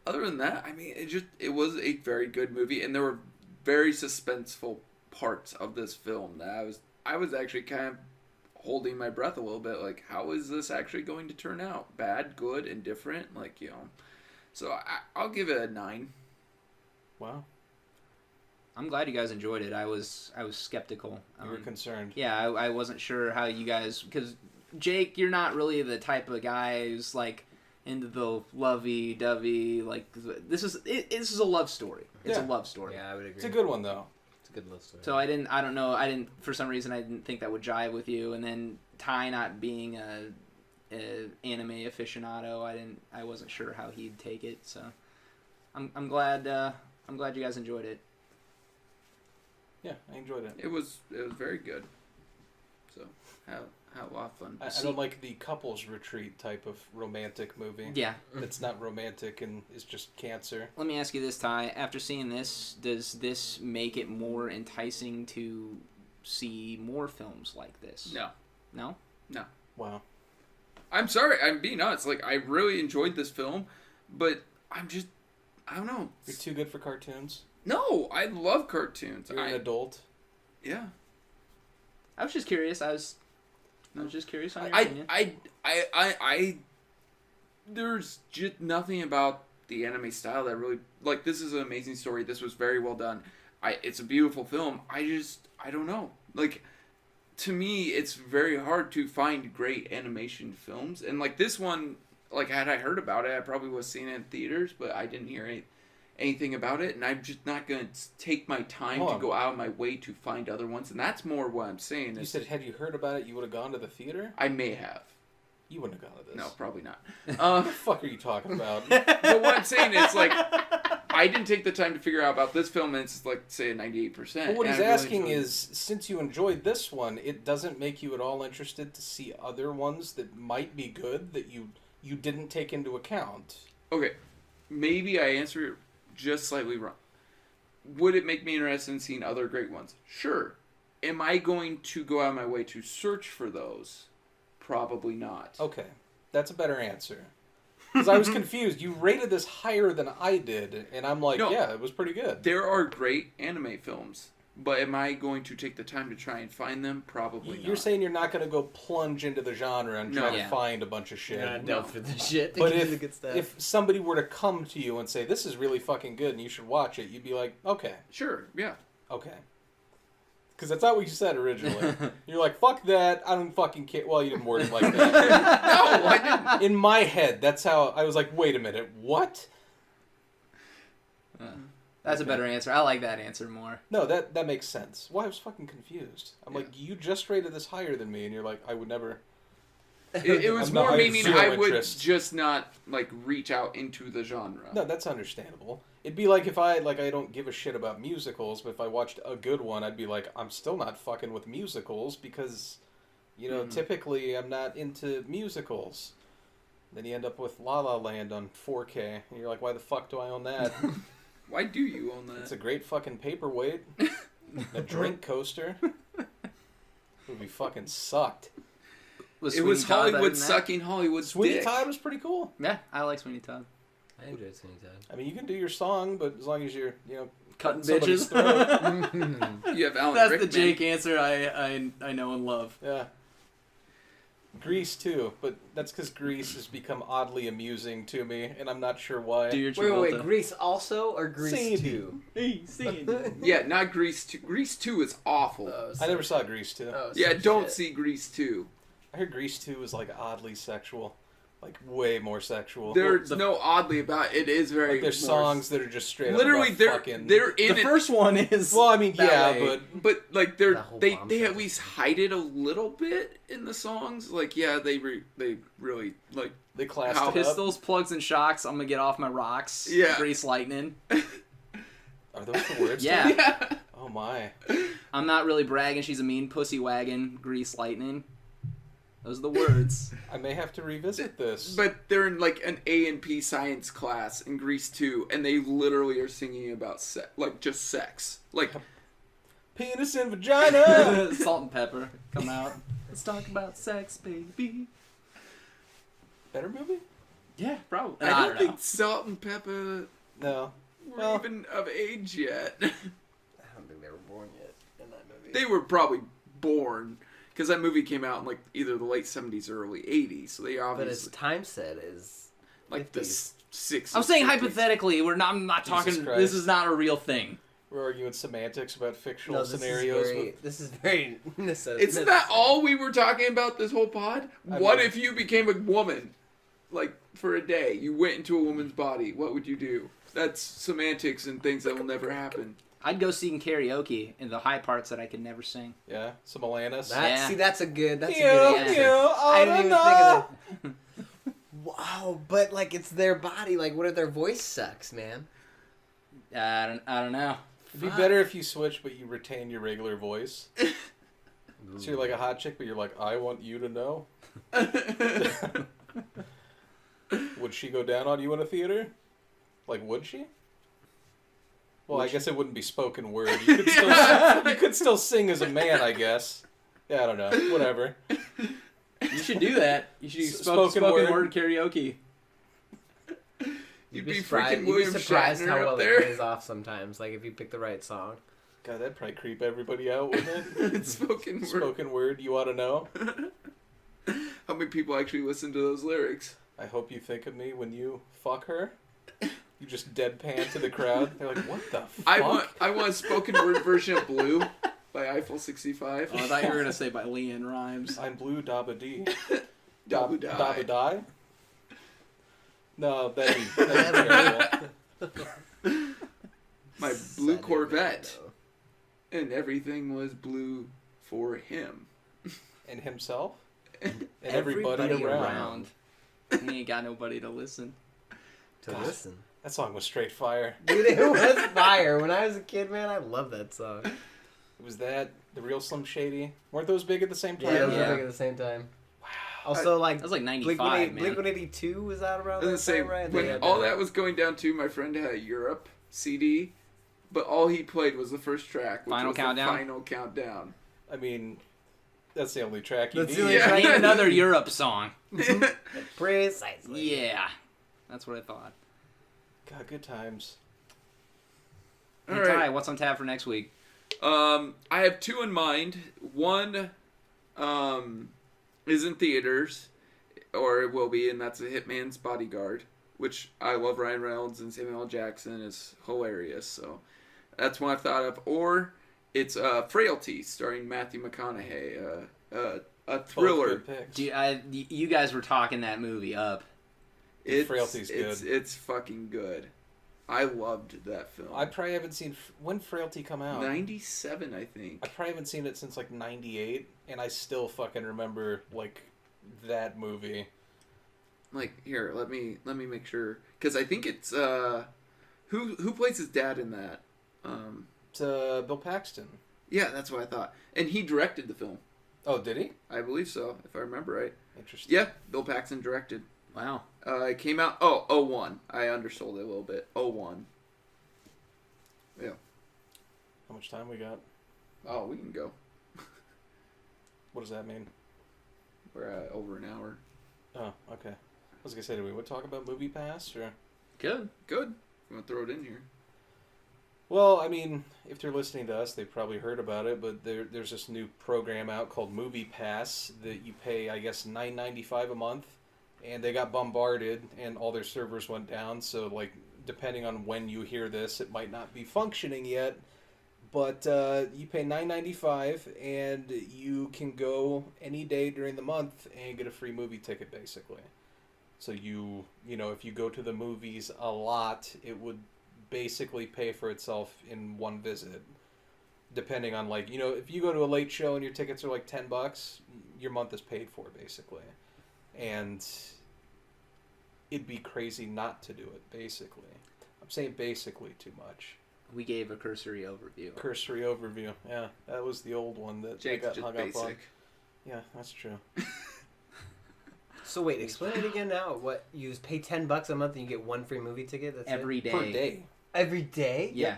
other than that, it was a very good movie, and there were very suspenseful parts of this film that I was actually kind of holding my breath a little bit, like, how is this actually going to turn out? Bad, good, indifferent? So I'll give it a 9. Wow. I'm glad you guys enjoyed it. I was skeptical. You were concerned. Yeah, I wasn't sure how you guys, because Jake, you're not really the type of guy who's into the lovey-dovey. This is a love story. It's a love story. Yeah, I would agree. It's a good one though. It's a good love story. So for some reason I didn't think that would jive with you, and then Ty not being a anime aficionado, I wasn't sure how he'd take it. So I'm glad you guys enjoyed it. Yeah, I enjoyed it. It was very good. So had a lot of fun. I don't like the couples retreat type of romantic movie. Yeah. It's not romantic and it's just cancer. Let me ask you this, Ty. After seeing this, does this make it more enticing to see more films like this? No. No? No. Wow. I'm sorry. I'm being honest. I really enjoyed this film, but I don't know. You're too good for cartoons. No, I love cartoons. You're an adult. Yeah. I was just curious. I was just curious on your opinion. I there's just nothing about the anime style that really, this is an amazing story. This was very well done. It's a beautiful film. I don't know. To me, it's very hard to find great animation films. And this one, had I heard about it, I probably would have seen it in theaters, but I didn't hear anything about it, and I'm just not going to take my time to go out of my way to find other ones, and that's more what I'm saying. You said, had you heard about it, you would have gone to the theater? I may have. You wouldn't have gone to this. No, probably not. What the fuck are you talking about? But what I'm saying is, I didn't take the time to figure out about this film, and it's, say, a 98%. But what he's really asking is, since you enjoyed this one, it doesn't make you at all interested to see other ones that might be good that you didn't take into account. Okay, maybe I answer it just slightly wrong. Would it make me interested in seeing other great ones? Sure. Am I going to go out of my way to search for those? Probably not. Okay, that's a better answer. Because I was confused. You rated this higher than I did, and I'm like, No. yeah, it was pretty good. There are great anime films, but am I going to take the time to try and find them? Probably not. You're saying you're not going to go plunge into the genre and try No. to find a bunch of shit. You're not No. delve through the shit to But get to the good stuff. if somebody were to come to you and say, this is really fucking good and you should watch it, you'd be like, okay, Sure, yeah. okay. Because that's not what you said originally. You're like, fuck that, I don't fucking care. Well, you didn't word it like that. No, I didn't. In my head, that's how I was like, wait a minute, what? That's a better answer. I like that answer more. No, that makes sense. Well, I was fucking confused. I'm Yeah. like, you just rated this higher than me, and you're like, I would never. It was I'm not- more I have meaning zero I would interest. just not, like, reach out into the genre. No, that's understandable. It'd be like if I don't give a shit about musicals, but if I watched a good one, I'd be like, I'm still not fucking with musicals because, typically I'm not into musicals. Then you end up with La La Land on 4K, and you're like, why the fuck do I own that? Why do you own that? It's a great fucking paperweight. A drink coaster. Movie fucking sucked. It Sweeney was Todd better Hollywood than that? sucking Hollywood's Sweeney dick. Todd was pretty cool. Yeah, I like Sweeney Todd. I enjoyed Sweeney Todd. I mean, you can do your song, but as long as you're, Cutting somebody's bitches. throat. You have Alan That's Rickman. the Jake answer I know and love. Yeah. Grease too, but that's because Grease has become oddly amusing to me, and I'm not sure why. Do your Wait, Travolta. Grease also or Grease Sandy. 2? Hey, sing it. Yeah, not Grease 2. Grease 2 is awful. I never saw Grease 2. Yeah, don't see Grease 2. I heard Grease 2 was like oddly sexual, like way more sexual. There's no oddly about it. It is very. Like there's more- songs that are just straight Literally, up they're about fucking. they're in The it, first one is. Well, I mean, yeah, ballet. but like The they're whole they bombshell. at least hide it a little bit in the songs. Like yeah, they really like they classed How- it up. Pistols, plugs, and shocks. I'm gonna get off my rocks. Yeah. Grease lightning. Are those the words? Yeah. yeah. Oh my. I'm not really bragging. She's a mean pussy wagon. Grease lightning. Those are the words. I may have to revisit this. But they're in like an A&P science class in Grease 2, and they literally are singing about just sex. Like Penis and vagina. Salt and pepper come out. Let's talk about sex, baby. Better movie? Yeah, probably. I don't think Salt and Pepper No. were Well- even of age yet. I don't think they were born yet in that movie. They were probably born because that movie came out in like either the late 70s or early 80s, so they But its obviously time set is like the 50s. 60s. I'm saying 50s. hypothetically. I'm not Jesus talking. Christ. This is not a real thing. We're arguing semantics about fictional no, this scenarios. Is very, this is very. Isn't that all we were talking about this whole pod? I What mean- if you became a woman, like for a day? You went into a woman's body. What would you do? That's semantics and things that will never happen. I'd go sing karaoke in the high parts that I could never sing. Yeah, some Alanis. Yeah. See, that's a good. That's a You, good answer. I didn't don't even know. think of that. Wow, but like it's their body. Like, what if their voice sucks, man? I don't know. It'd be better if you switch, but you retain your regular voice. So you're like a hot chick, but you're like, I want you to know. Would she go down on you in a theater? Like, would she? Well, Would I she? guess it wouldn't be spoken word. You could still, you could still sing as a man, I guess. Yeah, I don't know. Whatever. You should do that. You should do Spoken spoken word. word karaoke. You'd be surprised. freaking You'd William be surprised Shatner how up well it there. plays off sometimes. Like if you pick the right song. God, that'd probably creep everybody out, wouldn't it? It's spoken word. Spoken word, you ought to know. How many people actually listen to those lyrics? I hope you think of me when you fuck her. You just deadpan to the crowd. They're like, what the fuck? I want a spoken word version of Blue by Eiffel 65. Oh, I thought you were gonna say by Leanne Rhymes. I'm blue dabba dee. Dabu die. Dabba die? No, that'd be terrible. My blue Saturday Corvette. though. And everything was blue for him. And himself? And Everybody everybody around. Around. He ain't got nobody to listen. To God. listen. That song was straight fire. Dude, it was fire. When I was a kid, man, I loved that song. It was that, the real Slim Shady. Weren't those big at the same Yeah, time? those Yeah. were big at the same time. Wow. Also, like That was like 95, man. Blink-182 was out around I that was gonna say, time, right? when They had all that was going down to, my friend had a Europe CD, but all he played was the first track, which Final was Countdown? the Final Countdown. I mean, That's the only track you That's need. the only Yeah. track. Name another Europe song. Precisely. Yeah, that's what I thought. God, good times. Hey, All right. Ty, what's on tap for next week? I have two in mind. One is in theaters, or it will be, and that's A Hitman's Bodyguard, which I love. Ryan Reynolds and Samuel L. Jackson is hilarious, so that's one I've thought of. Or it's Frailty, starring Matthew McConaughey, a Both thriller. good picks. You guys were talking that movie up. Frailty's good. It's fucking good. I loved that film. I probably haven't seen... When Frailty come out? 97, I think. I probably haven't seen it since, like, 98, and I still fucking remember, like, that movie. Like, here, let me make sure, because I think it's who plays his dad in that. It's Bill Paxton. Yeah, that's what I thought, and he directed the film. Oh, did he? I believe so, if I remember right. Interesting. Yeah, Bill Paxton directed. Wow. It came out 01. I undersold it a little bit. 01. Yeah. How much time we got? Oh, we can go. What does that mean? We're at over an hour. Oh, okay. I was gonna say, do we want to talk about Movie Pass or? Good. Good. You want to throw it in here? Well, I mean, if they're listening to us, they've probably heard about it. But there's this new program out called Movie Pass that you pay, I guess, $9.95 a month, and they got bombarded, and all their servers went down. So, like, depending on when you hear this, it might not be functioning yet. But you pay $9.95, and you can go any day during the month and get a free movie ticket, basically. So you know, if you go to the movies a lot, it would basically pay for itself in one visit. Depending on, like, you know, if you go to a late show and your tickets are like $10, your month is paid for, basically. And it'd be crazy not to do it, basically. I'm saying basically too much. We gave a cursory overview. Cursory overview. Yeah, that was the old one that I Jake's got just hung up on. basic. Yeah, that's true. So wait, explain it again now. What, you pay $10 a month and you get one free movie ticket? That's Every it? day. Per day. Every day? Yeah.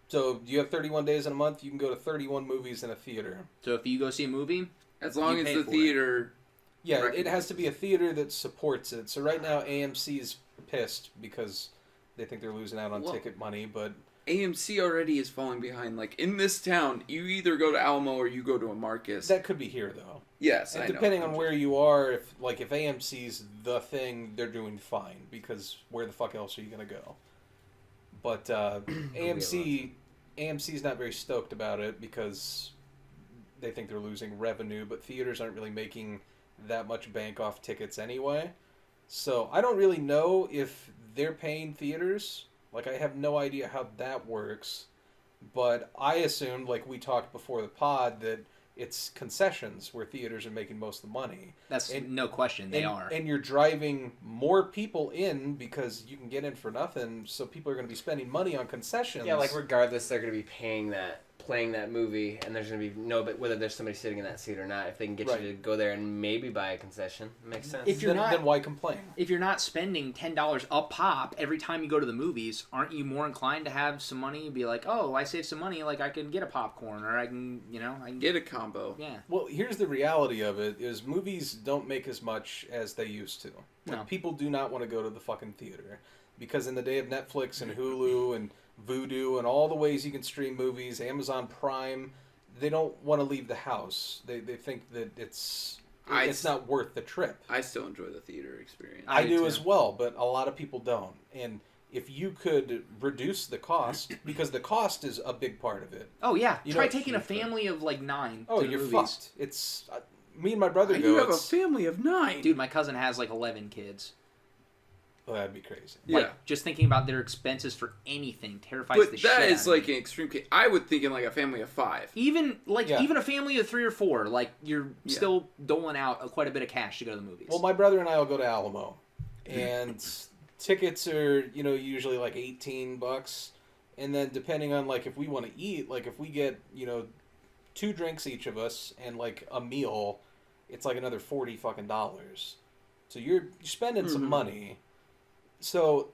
So you have 31 days in a month, you can go to 31 movies in a theater. So if you go see a movie, As long You as pay the for it. theater. Yeah, it has to be a theater that supports it. So right now AMC's pissed because they think they're losing out on Well- ticket money, but AMC already is falling behind. Like, in this town, you either go to Alamo or you go to a Marcus. that could be here though. Yes, And I know. depending I'm on where you are, if AMC's the thing, they're doing fine because where the fuck else are you gonna go? But AMC's not very stoked about it because they think they're losing revenue, but theaters aren't really making that much bank off tickets anyway. So I don't really know if they're paying theaters. Like, I have no idea how that works. But I assumed, like we talked before the pod, that it's concessions where theaters are making most of the money. that's no question they are. And you're driving more people in because you can get in for nothing, so people are going to be spending money on concessions. Yeah, like regardless, they're going to be playing that movie, and there's going to be but whether there's somebody sitting in that seat or not. If they can get Right. you to go there and maybe buy a concession, it makes sense. If you're then why complain? If you're not spending $10 a pop every time you go to the movies, aren't you more inclined to have some money and be like, oh, I saved some money, like I can get a popcorn, or I can Get a combo. Yeah. Well, here's the reality of it: is movies don't make as much as they used to. Like, No. people do not want to go to the fucking theater because in the day of Netflix and Hulu and Vudu and all the ways you can stream movies, Amazon Prime, they don't want to leave the house. They think that it's not worth the trip. I still enjoy the theater experience. I do do too. as well, but a lot of people don't. And if you could reduce the cost, because the cost is a big part of it. Oh yeah. You Try know, taking a family of like 9 Oh, to the you're movies. fucked. It's me and my brother You go. have a It's, family of 9. Dude, my cousin has like 11 kids. oh, that'd be crazy. Yeah. Like, just thinking about their expenses for anything terrifies But the shit that out is of me. like an extreme case. I would think in like a family of 5. Even Yeah. even a family of 3 or 4, like you're Yeah. still doling out quite a bit of cash to go to the movies. Well, my brother and I will go to Alamo, and tickets are usually like $18, and then depending on like if we want to eat, like if we get 2 drinks each of us and like a meal, it's like another $40 fucking dollars. So you're spending some money. So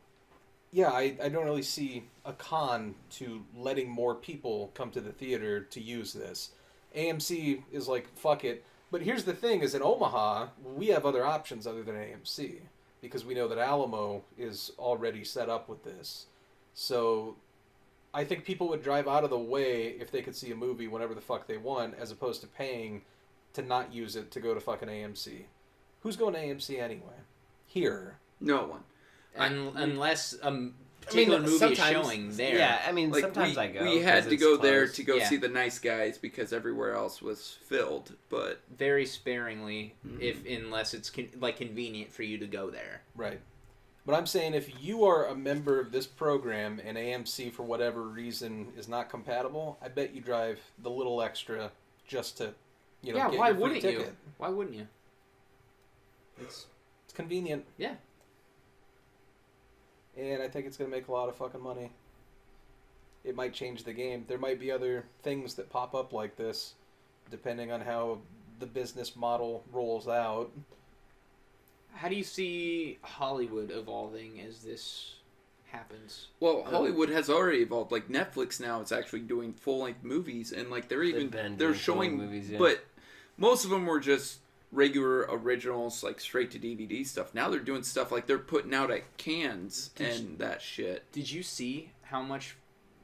yeah, I don't really see a con to letting more people come to the theater to use this. AMC is like, fuck it. But here's the thing: is in Omaha, we have other options other than AMC because we know that Alamo is already set up with this. So I think people would drive out of the way if they could see a movie whenever the fuck they want, as opposed to paying to not use it to go to fucking AMC. Who's going to AMC anyway? Here. No one. Unless particular movie is sometimes- showing there. Yeah, I mean, Like sometimes we, I go. we had 'cause to it's go there close. to go Yeah. see the Nice Guys because everywhere else was filled. But Very sparingly, unless it's convenient for you to go there. Right. But I'm saying if you are a member of this program and AMC for whatever reason is not compatible, I bet you drive the little extra just to, get Why your free wouldn't ticket. you? Why wouldn't you? It's It's convenient. yeah. And I think it's going to make a lot of fucking money. It might change the game. There might be other things that pop up like this, depending on how the business model rolls out. How do you see Hollywood evolving as this happens? well, Hollywood has already evolved. Like Netflix now is actually doing full length movies, and like they're been they're doing showing full-length movies, yeah. but most of them were just regular originals, like straight to DVD stuff. Now they're doing stuff like they're putting out at Cannes and that shit. Did you see how much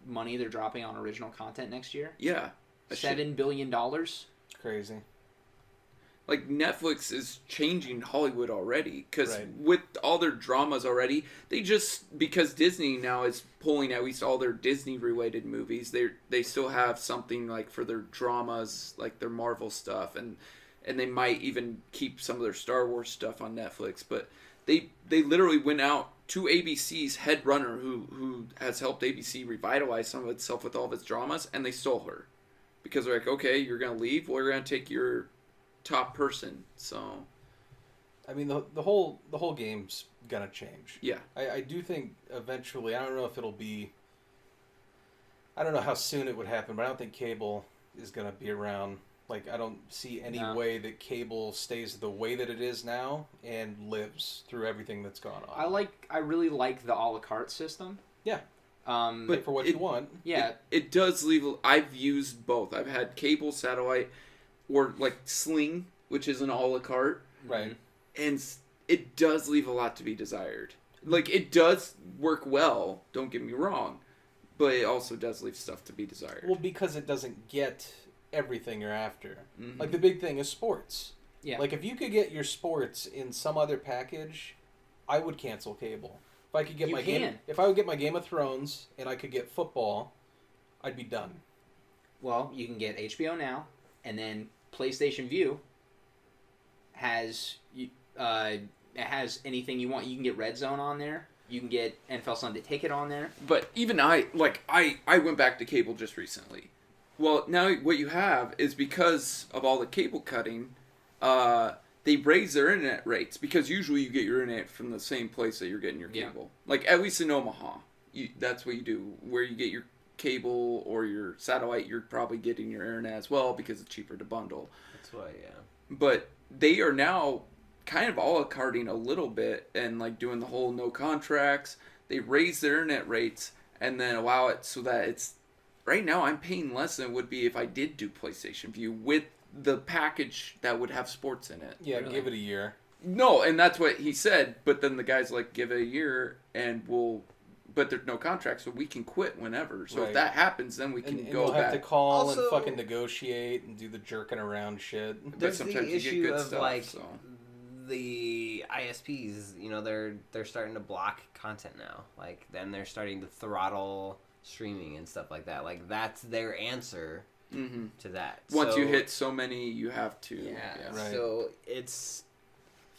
money they're dropping on original content next year? Yeah, that shit. $7 billion. Crazy. Like Netflix is changing Hollywood already because Right. with all their dramas already, they just because Disney now is pulling at least all their Disney related movies. They still have something like for their dramas, like their Marvel stuff, and they might even keep some of their Star Wars stuff on Netflix. But they literally went out to ABC's head runner who has helped ABC revitalize some of itself with all of its dramas, and they stole her because they're like, okay, you're gonna leave, well, we're gonna take your top person. So I mean, the whole game's gonna change. yeah, I do think eventually, I don't know if it'll be, I don't know how soon it would happen, but I don't think cable is gonna be around. Like, I don't see any No. way that cable stays the way that it is now and lives through everything that's gone on. I really like the a la carte system. Yeah. But But for what you want. yeah, it does leave. I've used both. I've had cable, satellite, or like Sling, which is an a la carte, Right. and it does leave a lot to be desired. Like, it does work well, don't get me wrong, but it also does leave stuff to be desired. Well, because it doesn't get everything you're after. Mhm. Like, the big thing is sports. yeah. Like, if you could get your sports in some other package, I would cancel cable. If I could get You my can. if I would get my Game of Thrones and I could get football, I'd be done. Well, you can get HBO Now, and then PlayStation View has it has anything you want. You can get Red Zone on there. You can get NFL Sunday Ticket on there. But even I went back to cable just recently. Well, now what you have is because of all the cable cutting, they raise their internet rates because usually you get your internet from the same place that you're getting your Yeah. cable. Like, at least in Omaha, that's what you do. Where you get your cable or your satellite, you're probably getting your internet as well because it's cheaper to bundle. That's why, yeah. But they are now kind of a la carting a little bit and like doing the whole no contracts. They raise their internet rates and then allow it so that it's right now I'm paying less than it would be if I did do PlayStation View with the package that would have sports in it. Yeah, Really? give it a year. No, and that's what he said, but then the guy's like, give it a year and but there's no contract, so we can quit whenever. So Right. if that happens, then we can And go you'll have back. to call Also- and fucking negotiate and do the jerking around shit. But There's sometimes the you get issue good of stuff, like so. the ISPs. You know, they're starting to block content now. Like, then they're starting to throttle streaming and stuff like that. Like, that's their answer Mhm. to that. Once you So- hit so many, you have to. yeah. Right. So it's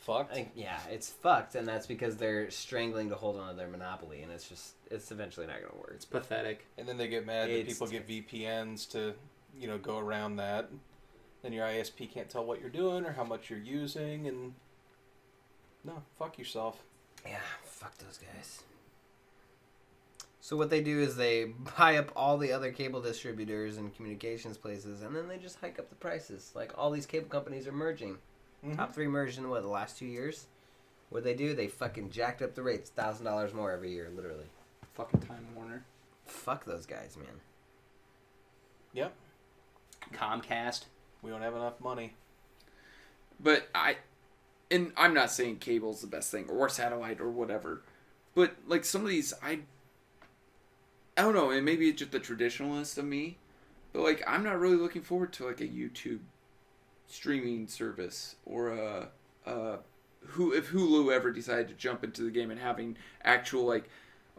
Fucked. it's fucked, and that's because they're strangling to hold on to their monopoly, and it's eventually not gonna work. It's pathetic. And then they get mad that It's- people get VPNs to, go around that. Then your ISP can't tell what you're doing or how much you're using, and no, fuck yourself. Yeah, fuck those guys. So what they do is they buy up all the other cable distributors and communications places, and then they just hike up the prices. Like, all these cable companies are merging. Mhm. Top 3 merged in, the last 2 years? What they do, they fucking jacked up the rates, $1,000 more every year, literally. Fucking Time Warner. Fuck those guys, man. Yep. Comcast. We don't have enough money. But I'm not saying cable's the best thing or satellite or whatever, but like some of these, I don't know, and maybe it's just the traditionalist of me, but like I'm not really looking forward to like a YouTube streaming service or if Hulu ever decided to jump into the game and having actual like,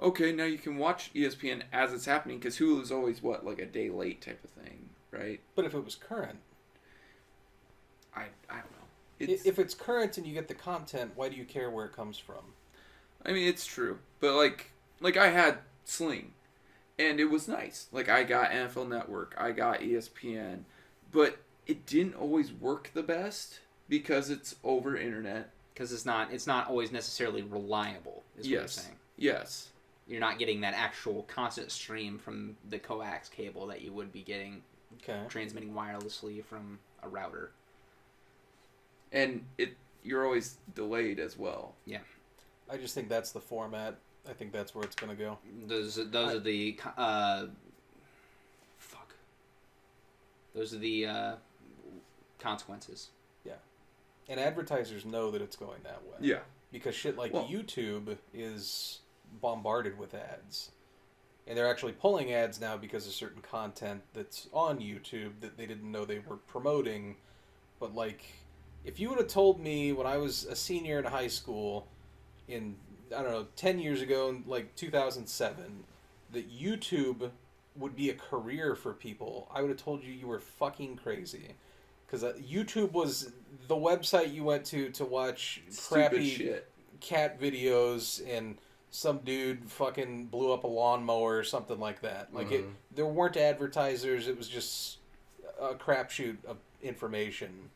okay, now you can watch ESPN as it's happening, because Hulu's always like a day late type of thing, right? But if it was current, I don't know. If it's current and you get the content, why do you care where it comes from? I mean, it's true, but like I had Sling, and it was nice. Like I got NFL Network, I got ESPN, but it didn't always work the best because it's over internet. Because it's not always necessarily reliable, is what you're saying. Yes. You're not getting that actual constant stream from the coax cable that you would be getting transmitting wirelessly from a router. And you're always delayed as well. Yeah. I just think that's the format. I think that's where it's going to go. Those are the Those are the consequences. Yeah. And advertisers know that it's going that way. Yeah. Because shit like YouTube is bombarded with ads. And they're actually pulling ads now because of certain content that's on YouTube that they didn't know they were promoting. But like, if you would have told me when I was a senior in high school in, I don't know, 10 years ago, in like 2007, that YouTube would be a career for people, I would have told you you were fucking crazy. Because YouTube was the website you went to watch crappy shit. Cat videos, and some dude fucking blew up a lawnmower or something like that. Like there weren't advertisers. It was just a crapshoot of information.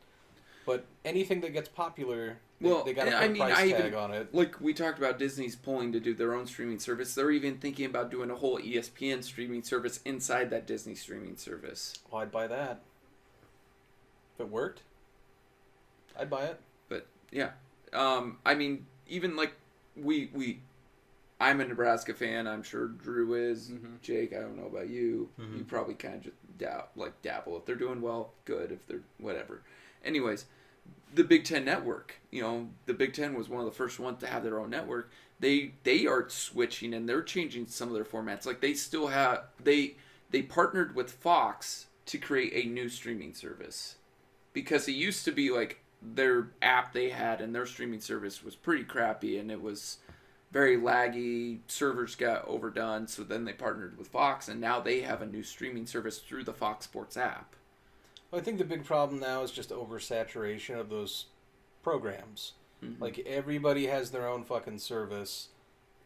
But anything that gets popular, they got to put a price tag on it. Like we talked about, Disney's pulling to do their own streaming service. They're even thinking about doing a whole ESPN streaming service inside that Disney streaming service. Well, I'd buy that. If it worked, I'd buy it. But yeah, I mean, even like I'm a Nebraska fan. I'm sure Drew is. Mm-hmm. Jake, I don't know about you. Mm-hmm. You probably kind of just dabble. If they're doing well, good. If they're whatever. Anyways, the Big Ten network. The Big Ten was one of the first ones to have their own network. They are switching and they're changing some of their formats. Like they still have they partnered with Fox to create a new streaming service, because it used to be like their app they had and their streaming service was pretty crappy and it was very laggy. Servers got overdone, so then they partnered with Fox, and now they have a new streaming service through the Fox Sports app. I think the big problem now is just oversaturation of those programs. Mm-hmm. Like, everybody has their own fucking service,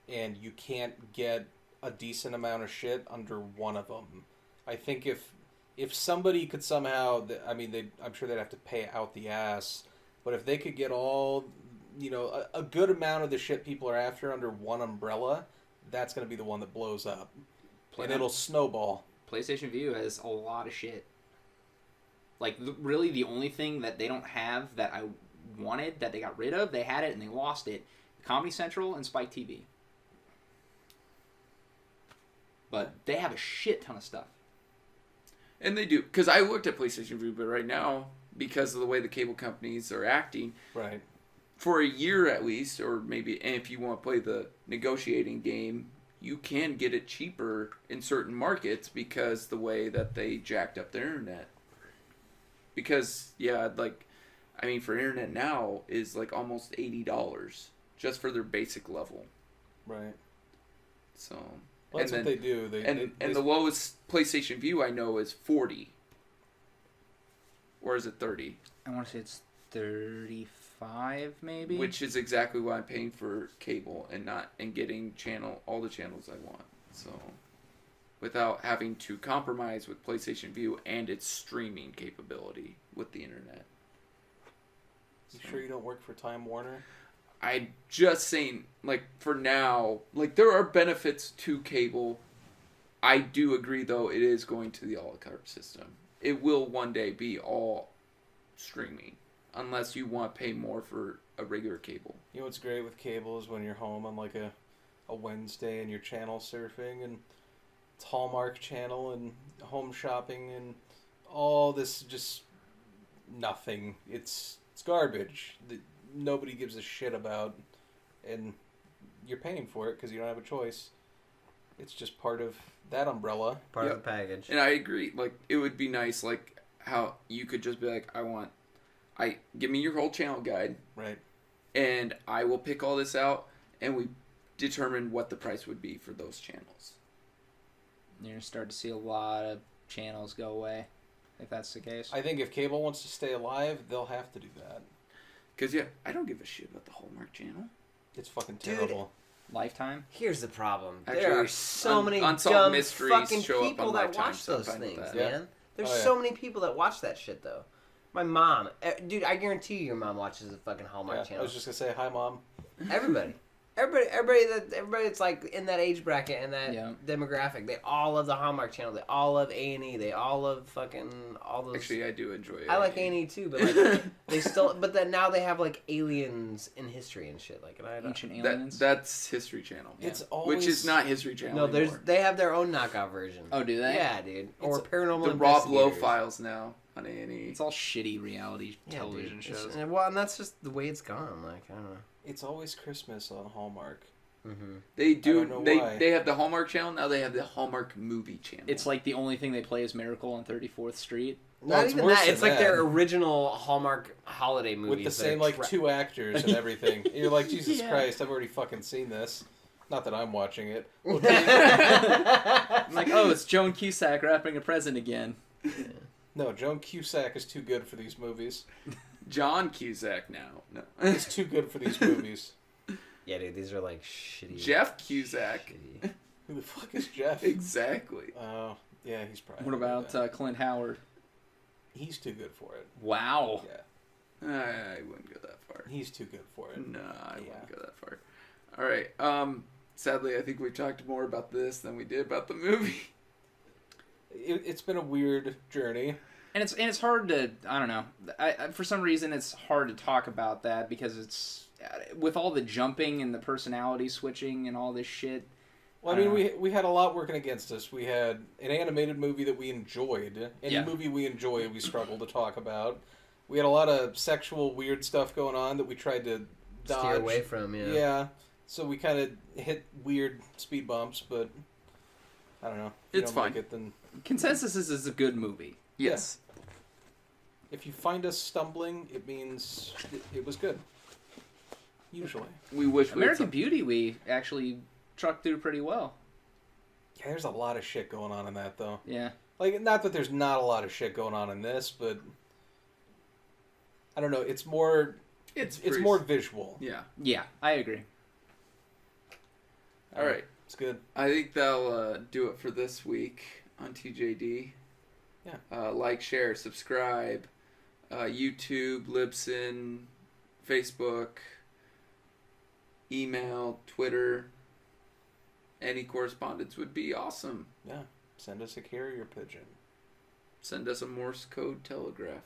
and you can't get a decent amount of shit under one of them. I think if somebody could somehow, I'm sure they'd have to pay out the ass, but if they could get all, a good amount of the shit people are after under one umbrella, that's going to be the one that blows up. And it'll snowball. PlayStation Vue has a lot of shit. Like, really the only thing that they don't have that I wanted, that they got rid of, they had it and they lost it, Comedy Central and Spike TV. But they have a shit ton of stuff. And they do. Because I looked at PlayStation Vue, but right now, because of the way the cable companies are acting, right, for a year at least, or maybe if you want to play the negotiating game, you can get it cheaper in certain markets because the way that they jacked up their internet. Because, for internet now is like almost $80 just for their basic level. Right. So. Well, that's what they do. And the lowest PlayStation Vue I know is $40. Or is it $30? I want to say it's $35 maybe. Which is exactly what I'm paying for cable and getting all the channels I want. So, without having to compromise with PlayStation Vue and its streaming capability with the internet. You sure you don't work for Time Warner? I'm just saying, for now, there are benefits to cable. I do agree, though, it is going to the a la carte system. It will one day be all streaming, unless you want to pay more for a regular cable. You know what's great with cable is when you're home on, a Wednesday and you're channel surfing, and it's Hallmark Channel and Home Shopping and all this just nothing. It's garbage that nobody gives a shit about, and you're paying for it because you don't have a choice. It's just part of that umbrella. Part of the package. And I agree. Like, it would be nice, like, how you could just be like, give me your whole channel guide. Right. And I will pick all this out, and we determine what the price would be for those channels. You're going to start to see a lot of channels go away, if that's the case. I think if cable wants to stay alive, they'll have to do that. Because, yeah, I don't give a shit about the Hallmark Channel. It's fucking Dude. terrible. Lifetime? Here's the problem. Actually, There are so many Unsolved dumb Mysteries fucking show up people on that Lifetime, watch so I'm those fine with things, that. Yeah. man. There's Oh, yeah. so many people that watch that shit, though. My mom, dude, I guarantee you your mom watches the fucking Hallmark Yeah, I Channel. was just gonna say hi, Mom. Everybody that's like in that age bracket and that demographic, they all love the Hallmark Channel. They all love A&E. They all love fucking all those. Actually, I do enjoy it. I like A&E too, but like they still, but then now they have like aliens in history and shit. Like, and I don't. Ancient aliens? That's History Channel. It's always Which is not History Channel No, anymore. they have their own knockout version. Oh, do they? Yeah, dude. Or It's Paranormal the Rob Lowe Investigators. files now on A&E. It's all shitty reality Yeah, television dude. shows. Well, and that's just the way it's gone. Like, I don't know. It's always Christmas on Hallmark. Mm-hmm. They I do. don't know why. They have the Hallmark Channel now. They have the Hallmark Movie Channel. It's like the only thing they play is Miracle on 34th Street. Well, Not it's even worse that. than It's like that. their original Hallmark holiday movies. With the same, like, two actors and everything. And you're like, Jesus Yeah. Christ, I've already fucking seen this. Not that I'm watching it. I'm like, oh, it's Joan Cusack wrapping a present again. No, Joan Cusack is too good for these movies. John Cusack now. No. He's too good for these movies. Yeah, dude, these are like shitty. Jeff Cusack. Shitty. Who the fuck is Jeff? Exactly. Oh, yeah, he's probably. What about Clint Howard? He's too good for it. Wow. Yeah, I wouldn't go that far. he's too good for it. No, I wouldn't Yeah. go that far. All right. Sadly, I think we talked more about this than we did about the movie. It's been a weird journey. And it's hard to, I don't know. For some reason, it's hard to talk about that because it's with all the jumping and the personality switching and all this shit. Well, I mean, we had a lot working against us. We had an animated movie that we enjoyed. Any movie we enjoy, we struggle to talk about. We had a lot of sexual weird stuff going on that we tried to dodge. Steer away from, yeah. Yeah. So we kind of hit weird speed bumps, but I don't know. If you It's don't fine. Like it, then Consensus is it's a good movie. Yes. if you find us stumbling, it means it was good. Usually. We wish we had American Beauty, we actually trucked through pretty well. Yeah, there's a lot of shit going on in that, though. Yeah. Like, not that there's not a lot of shit going on in this, but I don't know. It's more. It's pretty- more visual. Yeah. Yeah, I agree. All right. It's good. I think that'll do it for this week on TJD. Yeah. Like, share, subscribe. YouTube, Libsyn, Facebook, email, Twitter. Any correspondence would be awesome. Yeah. Send us a carrier pigeon. Send us a Morse code telegraph.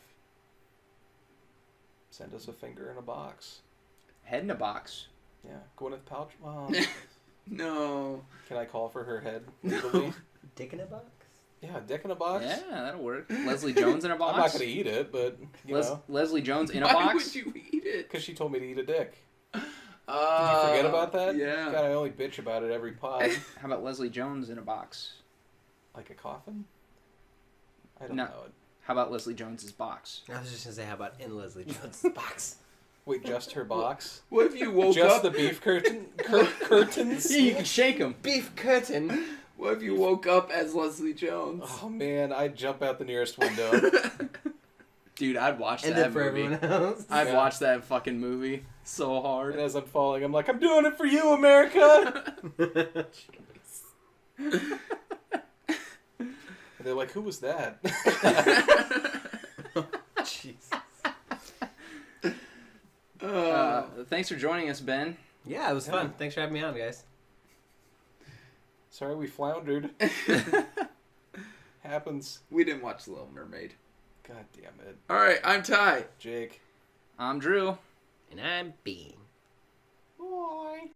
Send us a finger in a box. Head in a box. Yeah. Gwyneth Paltrow. No. Can I call for her head legally? Dick in a box? Yeah, dick in a box. Yeah, that'll work. Leslie Jones in a box. I'm not going to eat it, but, you know, Leslie Jones in a Why box. would you eat it? because she told me to eat a dick. Did Did you forget about that? Yeah. God, I only bitch about it every pod. How about Leslie Jones in a box? Like a coffin? I don't No. know. How about Leslie Jones's box? I was just gonna say, how about in Leslie Jones' box? Wait, just her box? What if you woke Just up? the beef curtains? Yeah, you can shake them. Beef curtain. What if you woke up as Leslie Jones? Oh man, I'd jump out the nearest window. Dude, I'd watch And that then for movie. everyone else. I'd Yeah. watch that fucking movie so hard. And as I'm falling, I'm like, I'm doing it for you, America! And they're like, who was that? Jesus. Thanks for joining us, Ben. Yeah, it was fun. Thanks for having me on, guys. Sorry we floundered. Happens. We didn't watch The Little Mermaid. God damn it. All right, I'm Ty. Jake. I'm Drew. And I'm Bean. Bye.